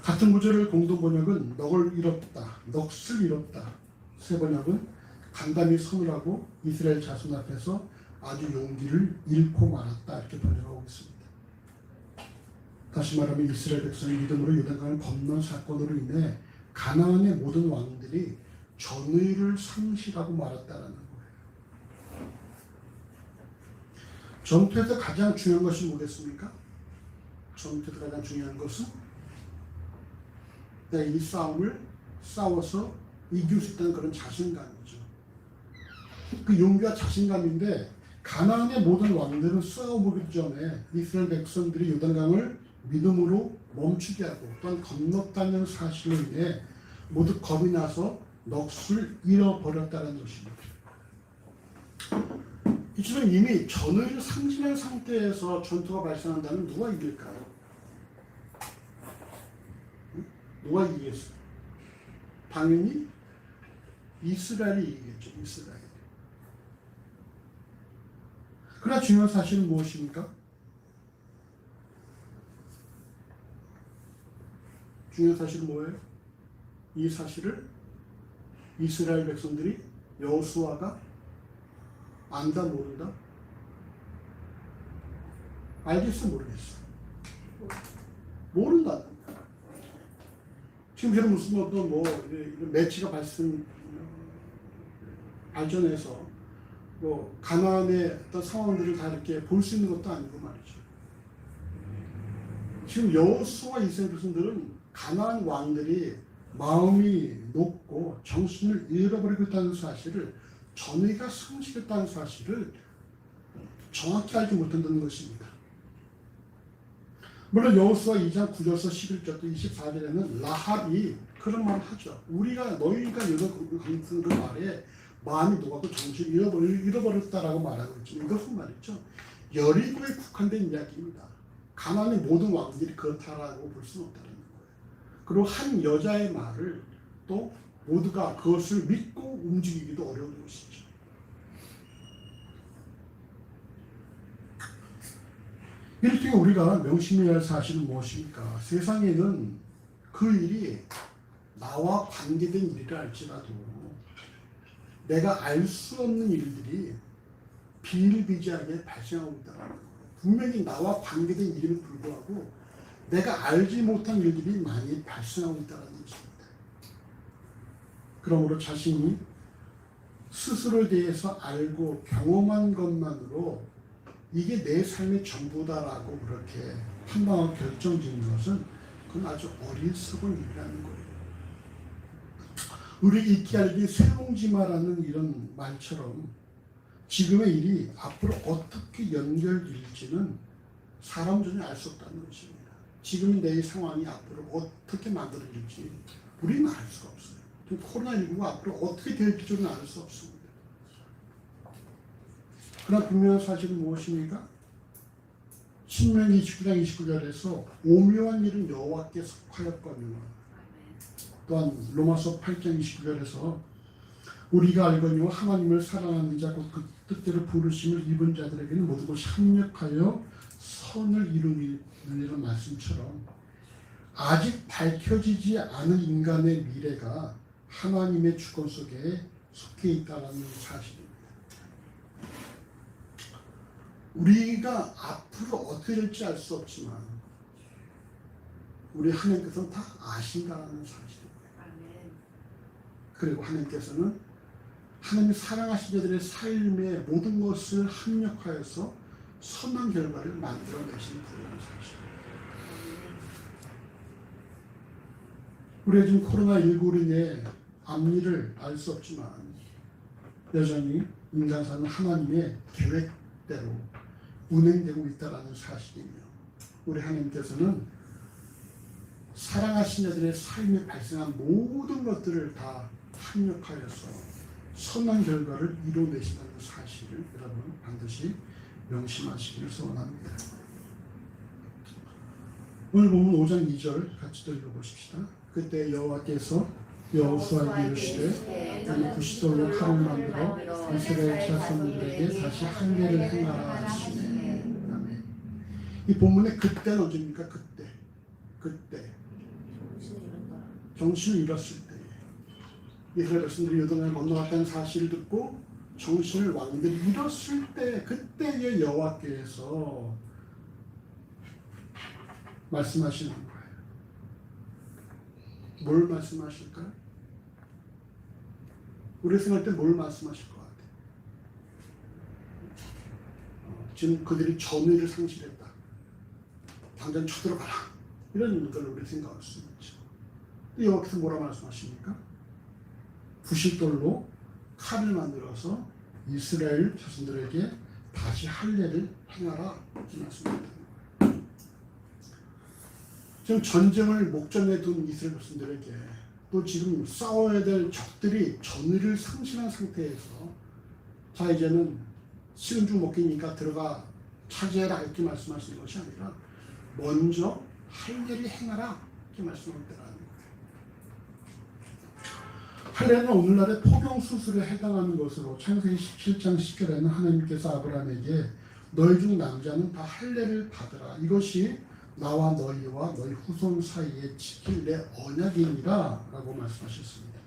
같은 구절을 공동 번역은 넋을 잃었다, 넋을 잃었다. 세 번역은 간담이 서늘하고 이스라엘 자손 앞에서 아주 용기를 잃고 말았다 이렇게 번역하고 있습니다. 다시 말하면 이스라엘 백성이 믿음으로 요단강을 건넌 사건으로 인해 가나안의 모든 왕들이 전의를 상실하고 말았다는 거예요. 전투에서 가장 중요한 것이 뭐겠습니까? 전투에서 가장 중요한 것은 내가 이 싸움을 싸워서 이길 수 있다는 그런 자신감이죠. 그 용기와 자신감인데 가나안의 모든 왕들은 싸워보기 전에 이스라엘 백성들이 요단강을 믿음으로 멈추게 하고 또한 건넜다는 사실로 인해 모두 겁이 나서 넋을 잃어버렸다는 것입니다. 이처럼 이미 전의를 상실한 상태에서 전투가 발생한다면 누가 이길까요? 누가 이기겠어요? 당연히 이스라엘이 이기겠죠. 이스라엘. 그러나 중요한 사실은 무엇입니까? 중요한 사실은 뭐예요? 이 사실을 이스라엘 백성들이 여호수아가 안다 모른다? 알겠어 모르겠어? 모른다. 지금 저는 무슨 어떤 이런 매치가 발전해서 가나안의 어떤 상황들을 다 이렇게 볼 수 있는 것도 아니고 말이죠. 지금 여호수아 이스라엘 백성들은 가나안 왕들이 마음이 높고 정신을 잃어버리고 있다는 사실을, 전의가 상실했다는 사실을 정확히 알지 못한다는 것입니다. 물론 여호수아 2장 9절에서 11절 또 24절에는 라합이 그런 말을 하죠. 너희가 그 말에 마음이 녹았고 정신을 잃어버렸다라고 말하고 있지만, 이것은 말이죠, 여리고에 국한된 이야기입니다. 가나안의 모든 왕들이 그렇다라고 볼 수는 없다는 거예요. 그리고 한 여자의 말을 또 모두가 그것을 믿고 움직이기도 어려운 것이죠. 이럴 때 우리가 명심해야 할 사실은 무엇입니까? 세상에는 그 일이 나와 관계된 일이라 할지라도 내가 알 수 없는 일들이 비일비재하게 발생하고 있다는 거예요. 분명히 나와 관계된 일임에도 불구하고 내가 알지 못한 일들이 많이 발생하고 있다는 것입니다. 그러므로 자신이 스스로에 대해서 알고 경험한 것만으로 이게 내 삶의 전부다라고 그렇게 판단하고 결정짓는 것은 그건 아주 어리석은 일이라는 거예요. 우리 잊기 알기 쇠롱지마라는 이런 말처럼 지금의 일이 앞으로 어떻게 연결될지는 사람 전혀 알 수 없다는 것입니다. 지금 내 상황이 앞으로 어떻게 만들어질지 우리는 알 수가 없어요. 코로나19가 앞으로 어떻게 될지는 알 수 없습니다. 그러나 분명한 사실은 무엇입니까? 신명기 29장 29절에서 오묘한 일은 여호와께 속하였거니와, 또한 로마서 8장 29절에서 우리가 알거니와 하나님을 사랑하는 자 곧 그 뜻대로 부르심을 입은 자들에게는 모든 것이 합력하여 선을 이루는 말씀처럼 아직 밝혀지지 않은 인간의 미래가 하나님의 주권 속에 속해 있다는 사실입니다. 우리가 앞으로 어떻게 될지 알 수 없지만 우리 하나님께서는 다 아신다는 사실입니다. 그리고 하나님께서는 하나님이 사랑하신 자들의 삶의 모든 것을 합력하여서 선한 결과를 만들어내시는 분이라는 사실입니다. 우리가 지금 코로나19로 인해 앞일을 알 수 없지만 여전히 인간사는 하나님의 계획대로 운행되고 있다는 사실이며, 우리 하나님께서는 사랑하신 자들의 삶에 발생한 모든 것들을 다 합력하여서 선한 결과를 이루어내신다는 사실을 여러분 반드시 명심하시기를 소원합니다. 오늘 보면 5장 2절 같이 또 읽어보십시다. 그때 여호와께서 여호수아에게 이르시되 너는 부싯돌로 칼을 만들어 이스라엘 자손들에게 다시 한계를 행하라 하시네. 아멘. 이 본문의 그때는 언제입니까? 그때 정신을 잃었을 때, 이스라엘 백성들이 요단강을 건너갔다는 사실을 듣고 정신을 왕들이 잃었을 때, 그때의 여호와께서 말씀하시는 거예요. 뭘 말씀하실까요? 우리 생각할 때 뭘 말씀하실 것 같아요? 지금 그들이 전의를 상실했다. 당장 쳐들어가라. 이런 걸 우리 생각할 수 있죠. 여호와께서 뭐라 말씀하십니까? 부싯돌로 칼을 만들어서 이스라엘 자손들에게 다시 할례를 행하라 이렇게 말씀합니다. 지금 전쟁을 목전에 둔 이스라엘 백성들에게, 또 지금 싸워야 될 적들이 전의를 상실한 상태에서 자 이제는 식은 죽 먹기니까 들어가 차지해라 이렇게 말씀하시는 것이 아니라 먼저 할례를 행하라 이렇게 말씀하셨다는 거예요. 할례는 오늘날의 포경 수술에 해당하는 것으로 창세기 17장 10절에는 하나님께서 아브라함에게 너희 중 남자는 다 할례를 받으라. 이것이 나와 너희와 너희 후손 사이에 지킬 내 언약이니라 라고 말씀하셨습니다.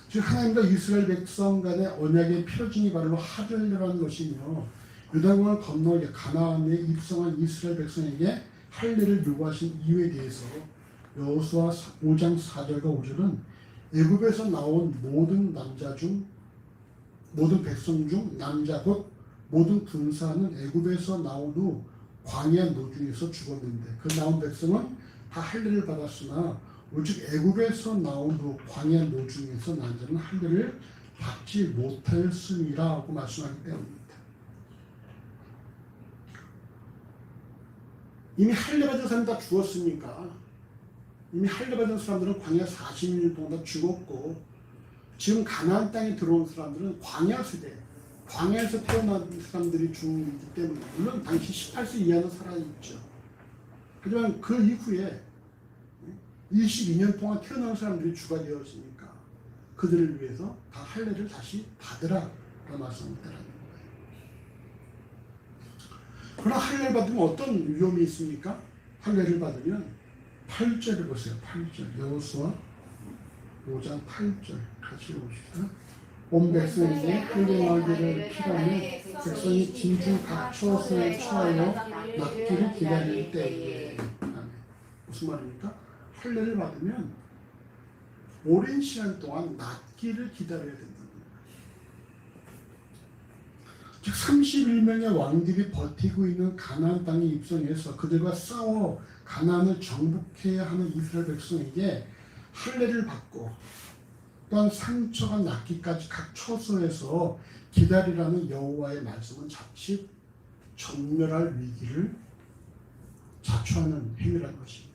즉 하나님과 이스라엘 백성 간의 언약의 표징이 바로 할례라는 것이며 요단강을 건너 가나안에 입성한 이스라엘 백성에게 할례를 요구하신 이유에 대해서 여호수아 5장 4절과 5절은 애굽에서 나온 모든 남자 중 모든 백성 중 남자 곧 모든 군사는 애굽에서 나온 후 광야 노중에서 죽었는데 그 나온 백성은 다 할례를 받았으나 오직 애굽에서 나온 후 광야 노중에서 난 자는 할례를 받지 못하였음이라고 말씀하기 때문입니다. 이미 할례 받은 사람이 다 죽었으니까 이미 할례 받은 사람들은 광야 40년 동안 다 죽었고 지금 가나안 땅에 들어온 사람들은 광야 세대 광야에서 태어난 사람들이 죽기 때문에 물론 당시 18세 이하는 살아있죠. 하지만 그 이후에 22년 동안 태어난 사람들이 주가 되었으니까 그들을 위해서 다 할례를 다시 받으라 라는 말씀입니다. 그러나 할례를 받으면 어떤 위험이 있습니까? 할례를 받으면 8절을 보세요. 8절 여호수아 5장 8절 같이 보십시오. 온 백성에게 흘러나오기를 피하며 백성이 진주 각 처소에 처하여 낫기를 기다릴 때에 무슨 말입니까? 할례를 받으면 오랜 시간 동안 낫기를 기다려야 된다는 거예요. 즉 31명의 왕들이 버티고 있는 가나안 땅에 입성해서 그들과 싸워 가나안을 정복해야 하는 이스라엘 백성에게 할례를 받고 또한 상처가 낫기까지 각 처소에서 기다리라는 여호와의 말씀은 자칫 전멸할 위기를 자초하는 행위라는 것입니다.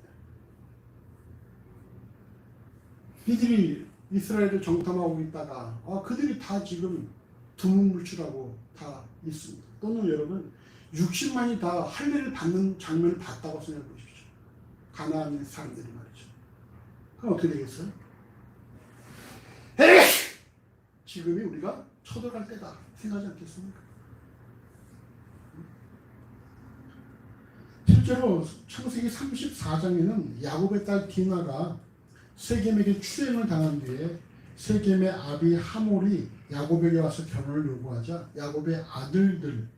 이들이 이스라엘을 정탐하고 있다가 그들이 다 지금 두문불출하고 다 있습니다. 또는 여러분 60만이 다 할례를 받는 장면을 봤다고 생각해 보십시오. 가나안 사람들이 말이죠. 그럼 어떻게 되겠어요? 지금이 우리가 쳐들어갈 때다 생각하지 않겠습니까? 실제로 창세기 34장에는 야곱의 딸 디나가 세겜에게 추행을 당한 뒤에 세겜의 아비 하몰이 야곱에게 와서 결혼을 요구하자 야곱의 아들들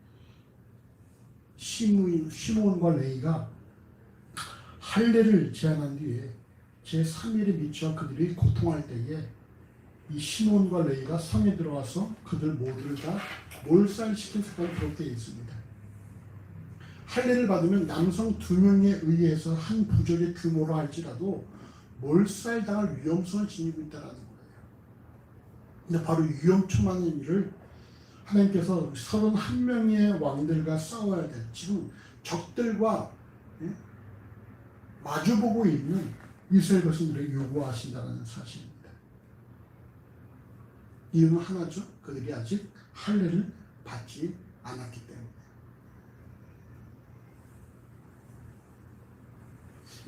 시몬과 레이가 할례를 제안한 뒤에 제3일에 미쳐 그들이 고통할 때에 이 시몬과 레이가 성에 들어와서 그들 모두를 다 몰살시킨 사건이 기록되어 있습니다. 할례를 받으면 남성 2명에 의해서 한 부족의 규모로 할지라도 몰살당할 위험성을 지니고 있다는 거예요. 근데 바로 위험천만한 일을 하나님께서 31명의 왕들과 싸워야 될 지금 적들과 마주보고 있는 이스라엘 백성들에게 요구하신다는 사실입니다. 이유는 하나죠. 그들이 아직 할례를 받지 않았기 때문에.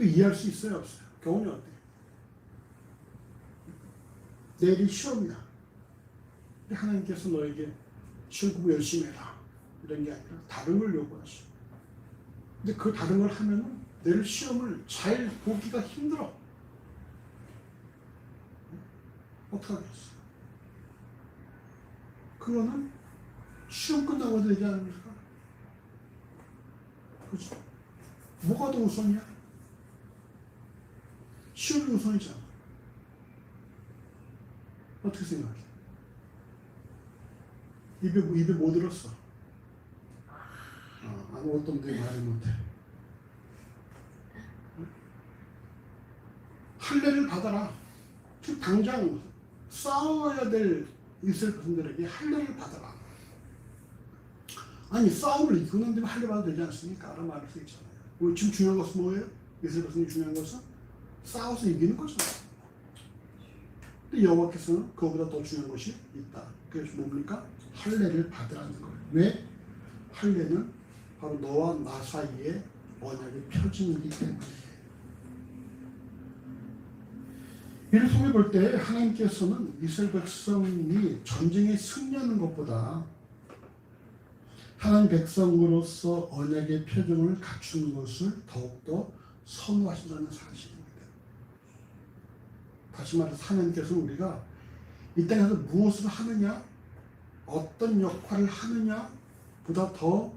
이해할 수 있어요? 없어요? 교훈이 어때요? 내일이 시험이야. 하나님께서 너에게 시험 공부 열심히 해라. 이런 게 아니라 다른 걸 요구하시고. 근데 그 다른 걸 하면은 내일 시험을 잘 보기가 힘들어. 어떡하겠어? 그거는 시험 끝나고 되지 않습니까? 그렇죠? 뭐가 더 우선이야? 시험이 우선이잖아. 어떻게 생각해? 입에 뭐 들었어? 아무것도 없는데 말을 못해. 할례를 받아라. 즉 당장 싸워야 될 이스라엘 백성들에게 할례를 받아라. 아니 싸움을 이기는 데면 할례 받아도 되지 않습니까? 라는 말을 수 있잖아요. 우리 지금 중요한 것은 뭐예요? 이스라엘 백성이 중요한 것은 싸워서 이기는 거잖아요. 근데 여호와께서는 그거보다 더 중요한 것이 있다. 그래서 뭡니까? 할례를 받으라는 거예요. 왜? 할례는 바로 너와 나 사이의 언약의 표징이기 때문에. 이를 통해 볼 때 하나님께서는 이스라엘 백성이 전쟁에 승리하는 것보다 하나님 백성으로서 언약의 표정을 갖추는 것을 더욱더 선호하신다는 사실입니다. 다시 말해서 하나님께서는 우리가 이 땅에서 무엇을 하느냐, 어떤 역할을 하느냐 보다 더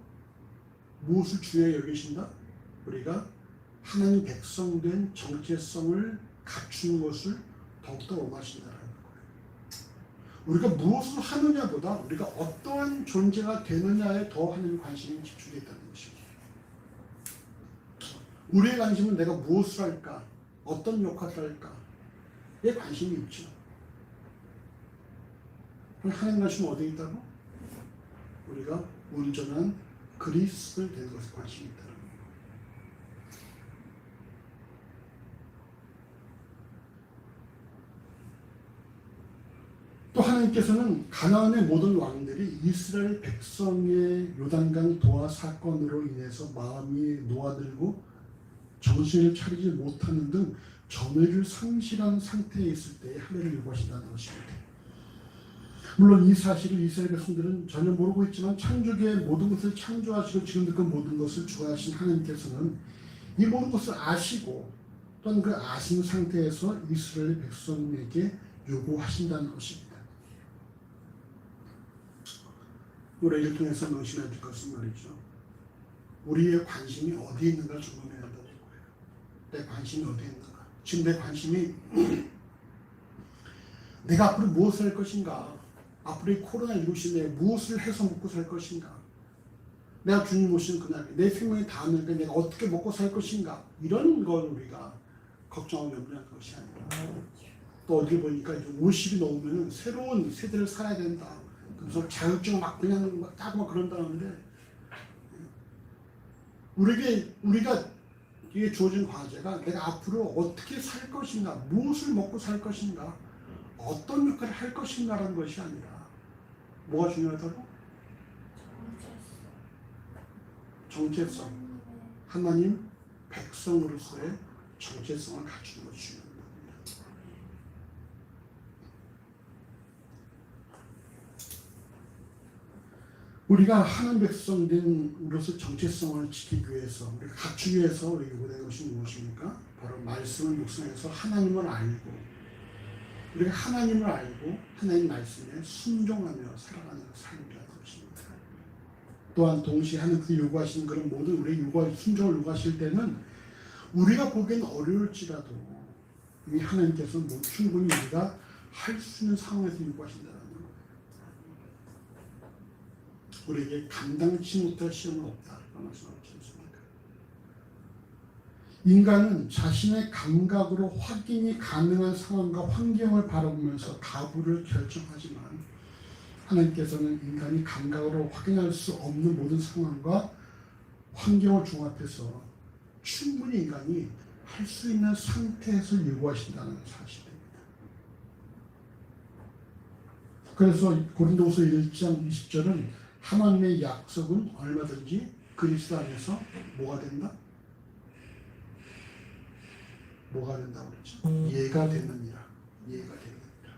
무엇을 중요히 여기신다? 우리가 하나님 백성된 정체성을 갖추는 것을 더욱더 원하신다는 거예요. 우리가 무엇을 하느냐보다 우리가 어떠한 존재가 되느냐에 더 하나님 관심이 집중되어 있다는 것입니다. 우리의 관심은 내가 무엇을 할까, 어떤 역할을 할까에 관심이 있죠. 하나님 관심은 어디에 있다고? 우리가 온전한 그리스도를 되는 것에 관심이 있다는 거예요. 또 하나님께서는 가나안의 모든 왕들이 이스라엘 백성의 요단강 도하 사건으로 인해서 마음이 노아들고 정신을 차리지 못하는 등 정의를 상실한 상태에 있을 때에 할례를 요구하신다는 것입니다. 물론 이 사실을 이스라엘 백성들은 전혀 모르고 있지만 창조계의 모든 것을 창조하시고 지금도 그 모든 것을 주하신 하나님께서는 이 모든 것을 아시고 또한 그 아신 상태에서 이스라엘 백성에게 요구하신다는 것입니다. 우리를 통해서 명심해야 될 것은 말이죠. 우리의 관심이 어디에 있는가 점검해야 한다는 거예요. 내 관심이 어디에 있는가. 지금 내 관심이 내가 앞으로 무엇을 할 것인가. 앞으로 이 코로나19 시대에 무엇을 해서 먹고 살 것인가. 내가 주님 오시는 그날 내 생명이 닿았는데 내가 어떻게 먹고 살 것인가. 이런 걸 우리가 걱정하고 염려할 것이 아니라 또 어디 보니까 이제 50이 넘으면 새로운 세대를 살아야 된다. 그래서 자격증 막 그냥 막 따고 막 그런다는데 우리가 이게 주어진 과제가 내가 앞으로 어떻게 살 것인가, 무엇을 먹고 살 것인가, 어떤 역할을 할 것인가라는 것이 아니라 뭐가 중요하다고? 정체성. 하나님 백성으로서의 정체성을 갖추는 것이 중요합니다. 우리가 하나님 백성으로서 정체성을 지키기 위해서, 우리가 갖추기 위해서 우리 요구되는 것이 무엇입니까? 바로 말씀을 묵상해서 하나님을 알고, 우리가 하나님을 알고 하나님 말씀에 순종하며 살아가는 삶이라는 것입니다. 또한 동시에 하나님께서 요구하시는 그런 모든 우리의 순종을 요구하실 때는 우리가 보기엔 어려울지라도 이미 하나님께서는 충분히 우리가 할 수 있는 상황에서 요구하신다는 거예요. 우리에게 감당치 못할 시험은 없다. 그런 말씀하지 않습니까? 인간은 자신의 감각으로 확인이 가능한 상황과 환경을 바라보면서 가부를 결정하지만 하나님께서는 인간이 감각으로 확인할 수 없는 모든 상황과 환경을 종합해서 충분히 인간이 할 수 있는 상태에서 요구하신다는 사실입니다. 그래서 고린도후서 1장 20절은 하나님의 약속은 얼마든지 그리스도 안에서 뭐가 된다? 뭐가 된다고 그랬죠? 예가 되느니라. 예가 되느니라.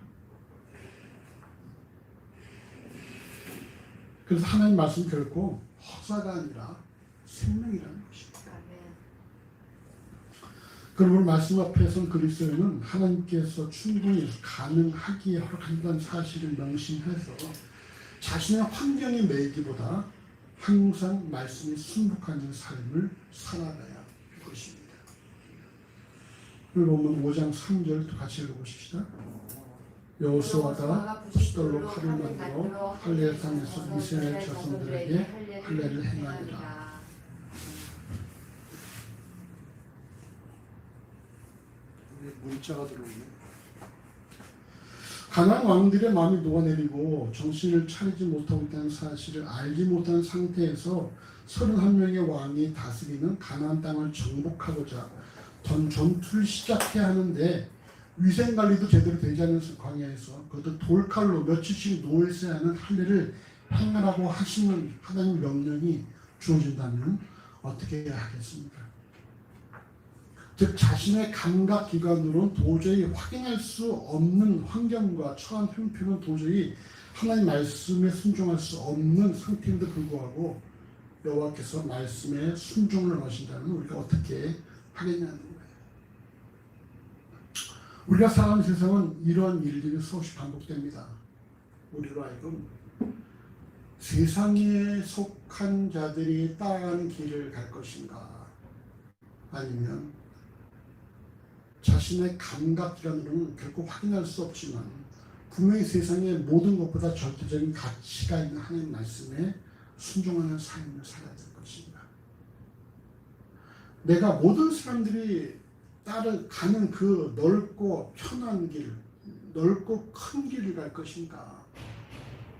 그래서 하나님 말씀 결코 허사가 아니라 생명이라는 것입니다. 그러므로 말씀 앞에서는 그리스도인은 하나님께서 충분히 가능하기에 허락한다는 사실을 명심해서 자신의 환경에 매이기보다 항상 말씀이 순복하는 삶을 살아가야 할 것입니다. 그리고 보면 5장 3절 같이 읽어보십시다. 여호수아가 숫돌로 칼을 만들어 할례 산에서 이스라엘 자손들에게 할례를 행하니라. 문자가 들어오네. 가나안 왕들의 마음이 녹아내리고 정신을 차리지 못하고 있다는 사실을 알지 못한 상태에서 31명의 왕이 다스리는 가나안 땅을 정복하고자 전투를 시작해야 하는데 위생관리도 제대로 되지 않은 광야에서 그것도 돌칼로 며칠씩 누워있어야 하는 할례를 행하라고 하시는 하나님 명령이 주어진다면 어떻게 해야 하겠습니까? 즉 자신의 감각 기관으로는 도저히 확인할 수 없는 환경과 처한 형편은 도저히 하나님 말씀에 순종할 수 없는 상태임에도 불구하고 여호와께서 말씀에 순종을 하신다면 우리가 어떻게 하겠냐는 거예요. 우리가 살아가는 세상은 이런 일들이 수없이 반복됩니다. 우리로 하여금 세상에 속한 자들이 따라가는 길을 갈 것인가, 아니면 자신의 감각기관으로는 결코 확인할 수 없지만 분명히 세상의 모든 것보다 절대적인 가치가 있는 하나님 말씀에 순종하는 삶을 살아야 될 것인가. 내가 모든 사람들이 가는 그 넓고 편한 길, 넓고 큰 길을 갈 것인가,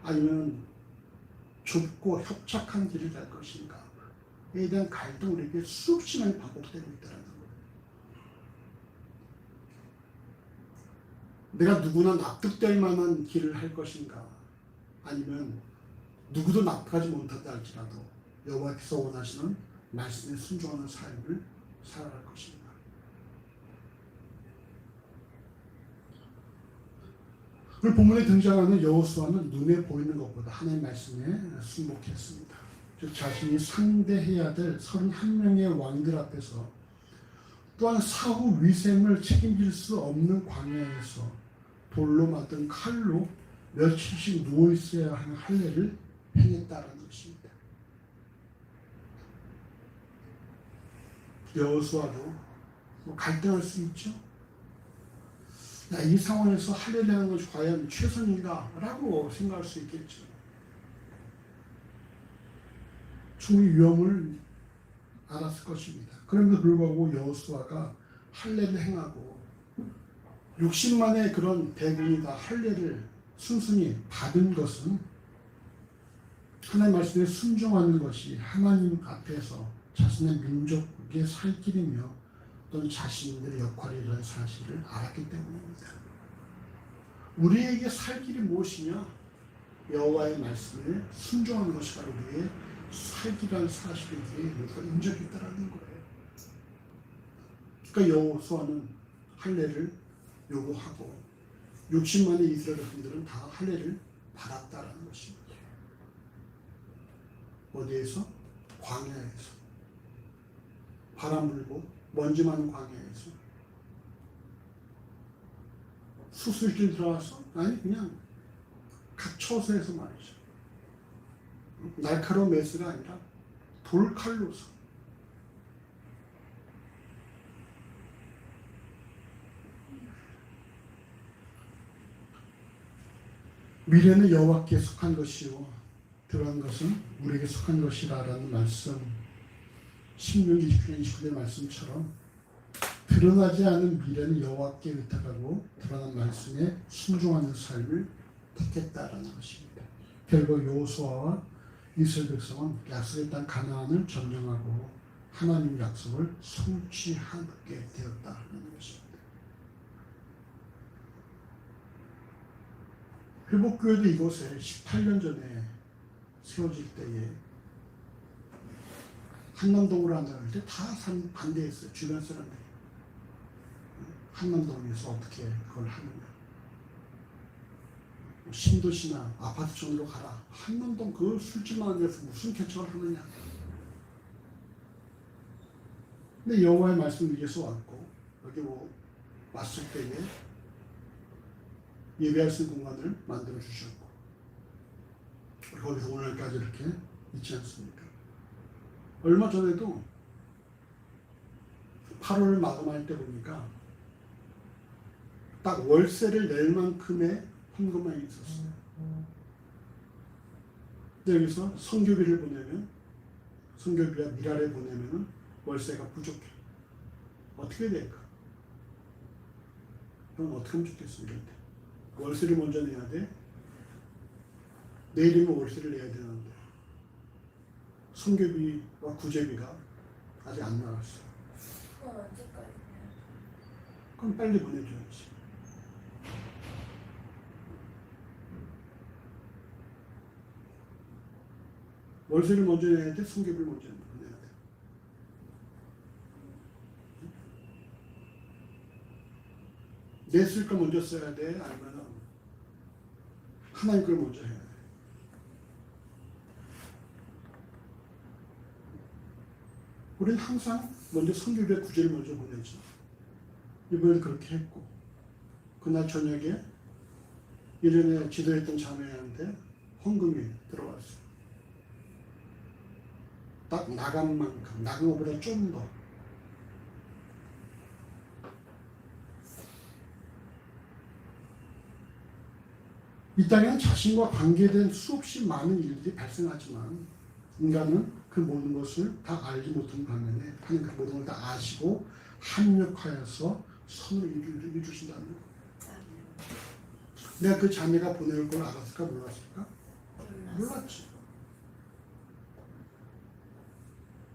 아니면 좁고 협착한 길을 갈 것인가에 대한 갈등이 우리에게 수없이 많이 반복되고 있다는 거예요. 내가 누구나 납득될 만한 길을 할 것인가, 아니면 누구도 납득하지 못한다 할지라도 여호와께서 원하시는 말씀에 순종하는 삶을 살아갈 것인가. 오늘 본문에 등장하는 여호수아는 눈에 보이는 것보다 하나님의 말씀에 순복했습니다. 즉 자신이 상대해야 될 31명의 왕들 앞에서, 또한 사후 위생을 책임질 수 없는 광야에서 돌로 만든 칼로 며칠씩 누워있어야 하는 할례를 행했다는 것입니다. 여호수아도 갈등할 수 있죠. 이 상황에서 할례를 하는 것이 과연 최선인가? 라고 생각할 수 있겠죠. 충분히 위험을 알았을 것입니다. 그럼에도 불구하고 여호수아가 할례를 행하고 60만의 그런 대군이 다 할례를 순순히 받은 것은 하나님 말씀에 순종하는 것이 하나님 앞에서 자신의 민족의 살 길이며 또는 자신들의 역할이라는 사실을 알았기 때문입니다. 우리에게 살 길이 무엇이냐? 여호와의 말씀에 순종하는 것이 바로 우리의 살 길이라는 사실을 우리가 인정했다라는 거예요. 그러니까 여호수아는 할례를 요구하고 60만의 이스라엘 백성들은 다 할례를 받았다라는 것입니다. 어디에서? 광야에서. 바람 불고 먼지 많은 광야에서. 수술길 들어와서? 아니 그냥 각 처소에서 말이죠. 날카로운 메스가 아니라 돌칼로서. 미래는 여호와께 속한 것이요 드러난 것은 우리에게 속한 것이라라는 말씀, 신명기 29년 29절 말씀처럼 드러나지 않은 미래는 여호와께 의탁하고 드러난 말씀에 순종하는 삶을 택했다라는 것입니다. 결국 여호수아와 이스라엘 백성은 약속의 땅 가나안을 점령하고 하나님의 약속을 성취하게 되었다는 것입니다. 회복교회도 이곳에 18년 전에 세워질 때에 한남동으로 한다고 할 때 다 반대했어요. 주변 사람들이. 한남동에서 어떻게 그걸 하느냐. 신도시나 아파트 쪽으로 가라. 한남동 그 술집만 데서 무슨 개척을 하느냐. 근데 여호와의 말씀을 위해서 왔고 여기 왔을 때에 예배할 수 있는 공간을 만들어 주셨고 거기서 오늘까지 이렇게 있지 않습니까? 얼마 전에도 8월 마감할 때 보니까 딱 월세를 낼 만큼의 헌금만 있었어요. 근데 여기서 선교비를 보내면, 선교비와 미랄에 보내면 월세가 부족해. 어떻게 될까? 그럼 어떻게 하면 좋겠습니까? 월세를 먼저 내야 돼. 내일이면 월세를 내야 되는데 선교비와 구제비가 아직 안 나왔어. 그건 언제까지? 그럼 빨리 보내줘야지. 월세를 먼저 내야 돼. 선교비를 먼저 내야 돼. 내 쓸 걸 먼저 써야 돼? 아니면 하나님 걸 먼저 해야 돼? 우리는 항상 먼저 성경의 구절을 먼저 보내죠. 이번에도 그렇게 했고, 그날 저녁에 일년에 지도했던 자매한테 헌금이 들어왔어요. 딱 나간 만큼, 나간 것보다 좀 더. 이 땅에는 자신과 관계된 수없이 많은 일들이 발생하지만 인간은 그 모든 것을 다 알지 못한 반면에 하나님 그 모든 걸 다 아시고 합력하여서 선을 이루신다는 거예요. 내가 그 자매가 보낼 걸 알았을까 몰랐을까? 몰랐지.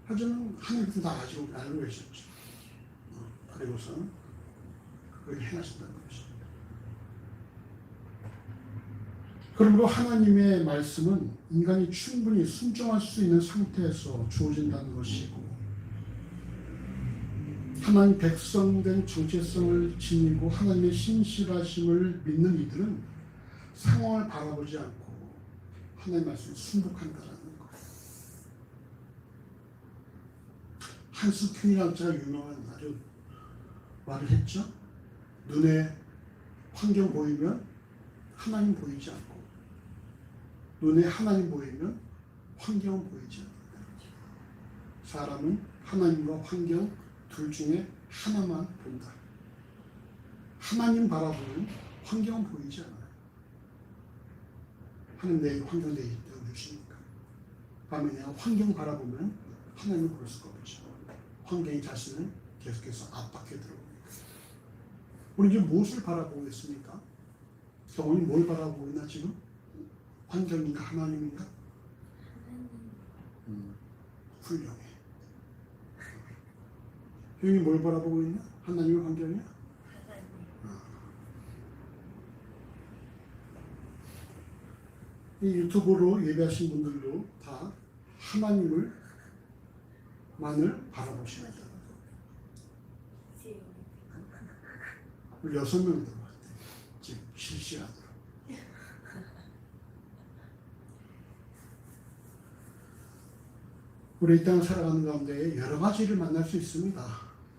하지만 하나님께서 다 아시고 알고 계셨죠. 그리고서는 그걸 행하신다는 것입니다. 그러므로 하나님의 말씀은 인간이 충분히 순종할 수 있는 상태에서 주어진다는 것이고, 하나님 백성된 정체성을 지니고 하나님의 신실하심을 믿는 이들은 상황을 바라보지 않고 하나님의 말씀에 순복한다는 거예요. 한스 큐이라는 자가 유명한 아주 말을 했죠. 눈에 환경 보이면 하나님 보이지 않고 눈에 하나님 보이면 환경은 보이지 않는다. 사람은 하나님과 환경 둘 중에 하나만 본다. 하나님 바라보면 환경은 보이지 않아요. 하나님 내 환경 내에 주시니까. 반면에 내가 환경 바라보면 하나님을 볼 수가 없죠. 환경이 자신을 계속해서 압박해 들어오니까. 우리 지금 무엇을 바라보고 있습니까? 경험이 뭘 바라보고 있나 지금? 환경인가 하나님인가? 훌륭해. 형이 뭘 바라보고 있냐? 하나님의 환경이야? 이 유튜브로 예배하신 분들도 다 하나님을 만을 바라보셔야 돼요. 우리 6명 들어왔대. 지금 실시간으로. 우리 이 땅을 살아가는 가운데 여러 가지를 만날 수 있습니다.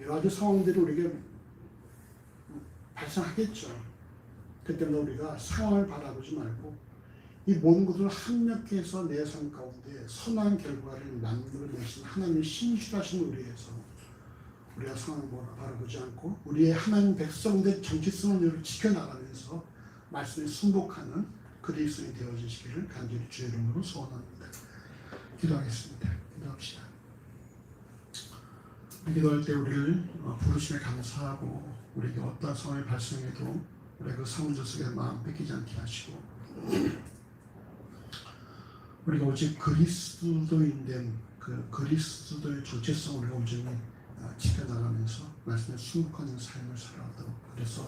여러 가지 상황들이 우리에게 발생하겠죠. 그때마다 우리가 상황을 바라보지 말고 이 모든 것을 합력해서 내 삶 가운데 선한 결과를 만들어내신 하나님의 신실하신 우리에서 우리가 상황을 바라보지 않고 우리의 하나님 백성된 정체성을 지켜나가면서 말씀에 순복하는 그리스도인이 되어지시기를 간절히 주의 이름으로 소원합니다. 기도하겠습니다. 기도합시다. 기도할 때 우리를 부르심에 감사하고 우리에게 어떤 상황이 발생해도 우리가 그 상황 속에 마음 뺏기지 않게 하시고 우리가 오직 그리스도인 된 그 그리스도의 정체성을 우리가 온전히 지켜나가면서 말씀에 순복하는 삶을 살아가도록, 그래서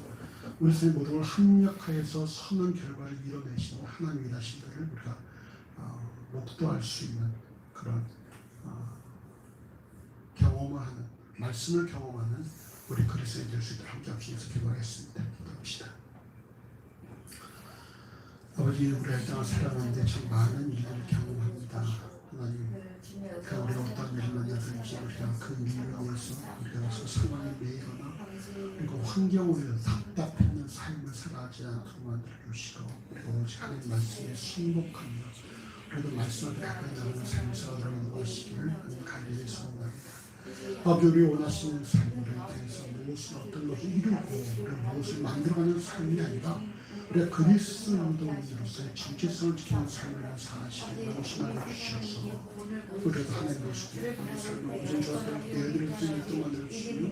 우리 삶의 모든 걸 합력하여서 선한 결과를 이뤄내시는 하나님의 일하심들을 우리가 목도할 수 있는 그런 경험을 하는, 말씀을 경험하는 우리 그리스도인이 될 수 있도록 함께 하시면서 기도하겠습니다. 기도합시다. 아버지, 우리가 이 땅을 살아가는데 참 많은 일들을 경험합니다. 하나님, 그 우리가 어떤 일을 만나든지 우리가 그 일을 위해서 우리가 상황에 매이거나 그리고 환경으로 답답했는 삶을 살아가지 않도록 만들어 주시고, 그리고 오직 하나님 말씀에 순복하며 그래도 말씀을 가까이 나가는 삶을 살아가는 것이기를 간절히 소원합니다. 아버지, 우리 원하시는 삶을 통해서 무엇을 어떤 것을 이루고 우리가 무엇을 만들어가는 삶이 아니라 우리가 그리스도인으로서의 정체성을 지키는 삶을 살아가시길 원하시는 주셔서 우리가 하나님 모시고 우리 삶을 온전히 주옵소서. 예배드릴 수 있도록 만들어주시며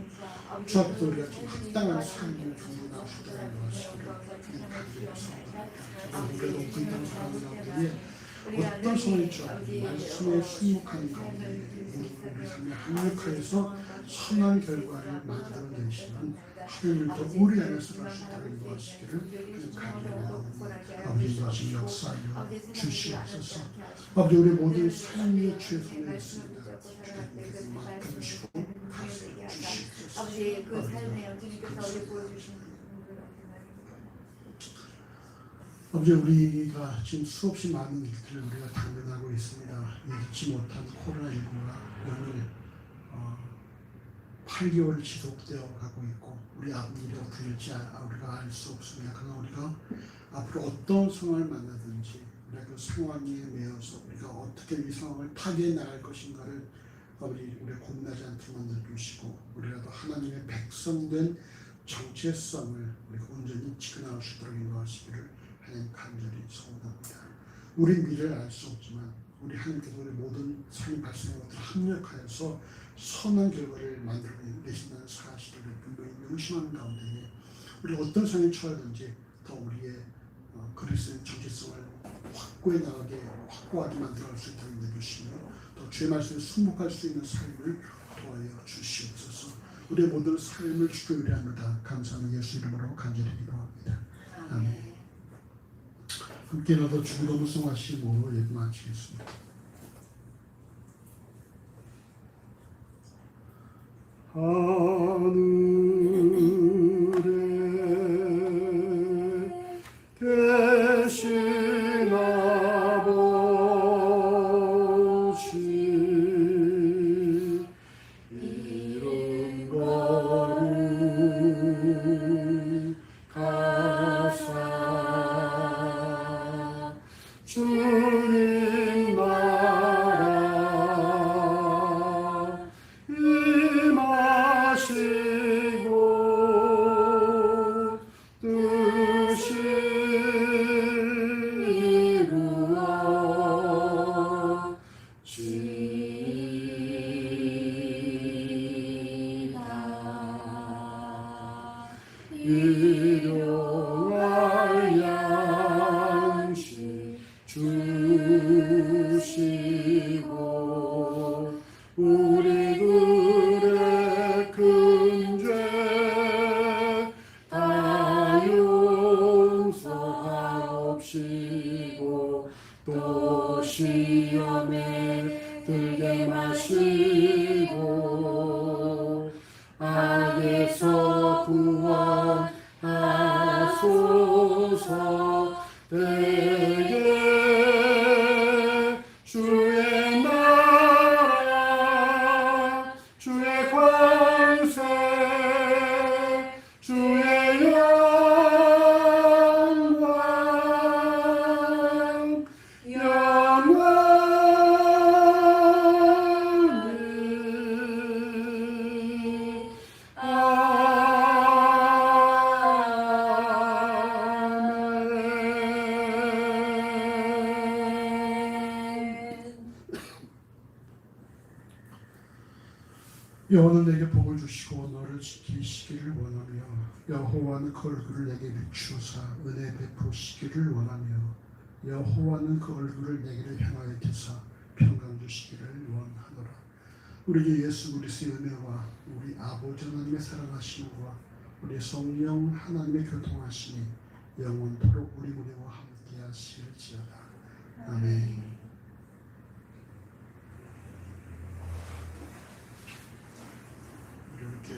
주 앞에서 우리가 좀 합당한 삶을 경험하고 싶다는 것이기를 간절히 소원합니다. 우리가 높은 땅 사랑하는 가운데 어떤 성을 주 앞에 말씀에 순목하는 가운데 우리 삶에 합력하여서 선한 결과를 만들어내시는 하나님을 더 오래 안에서 갈 수 있다는 것이기를 간절히 아버지 다시 역사하여 주시옵소서. 아버지, 우리 모든 삶의 주의 손에 있습니다. 주님께서 맡아주시고 가르쳐 주시옵소서. 아버지, 그 삶에 주님께서 우리 보여주신 아버지, 우리가 지금 수없이 많은 일들을 우리가 당면하고 있습니다. 예기치 못한 코로나19가 오늘 8개월 지속되어 가고 있고 우리 앞일이 어떻게 될지 우리가 알 수 없습니다. 그러나 우리가 앞으로 어떤 상황을 만나든지 우리가 그 상황에 매여서 우리가 어떻게 이 상황을 타개해 나갈 것인가를 아버지 우리가 고민하지 않도록 만들어주시고 우리라도 하나님의 백성된 정체성을 우리가 온전히 지켜나갈 수 있도록 인도하시기를 하나님 간절히 소원합니다. 우리 미래를 알 수 없지만 우리 하나님께서 우리 모든 삶이 발생한 것들을 합력하여서 선한 결과를 만들어 내신다는 사실을 분명히 명심하는 가운데 우리가 어떤 상황에 처하든지 더 우리의 그리스도의 정체성을 확고하게 만들어갈 수 있도록 인도해주시며 또 주의 말씀에 순복할 수 있는 삶을 도와여 주시옵소서. 우리의 모든 삶을 주께 의뢰합니다. 감사하는 예수 이름으로 간절히 기도합니다. 아멘. 함께 나도 주기도문 성하시고 예배 마치겠습니다. 하늘에 계신 아버지 이름 거룩하사 주님 나라 임하시고 뜻이 이루어지이다. 일용할 양식 주시고 우리들의 큰 죄 다 용서하옵시고 또 시험에 들게 마시고 악에서 구원하소서. 대개 주의 나라 주의 권세 주의 영광 영원히 여호와는 내게 복을 주시고 너를 지키시기를 원하며 여호와는 그 얼굴을 내게 비추사 은혜 베푸시기를 원하며 여호와는 그 얼굴을 내게를 향하여 드사 평강 주시기를 원하노라. 우리 주 예수 그리스도의 은혜와 우리 아버지 하나님의 사랑하심과 우리 성령 하나님의 교통하심이 영원토록 우리 우리와 함께 하실지어다. 아멘. 이렇게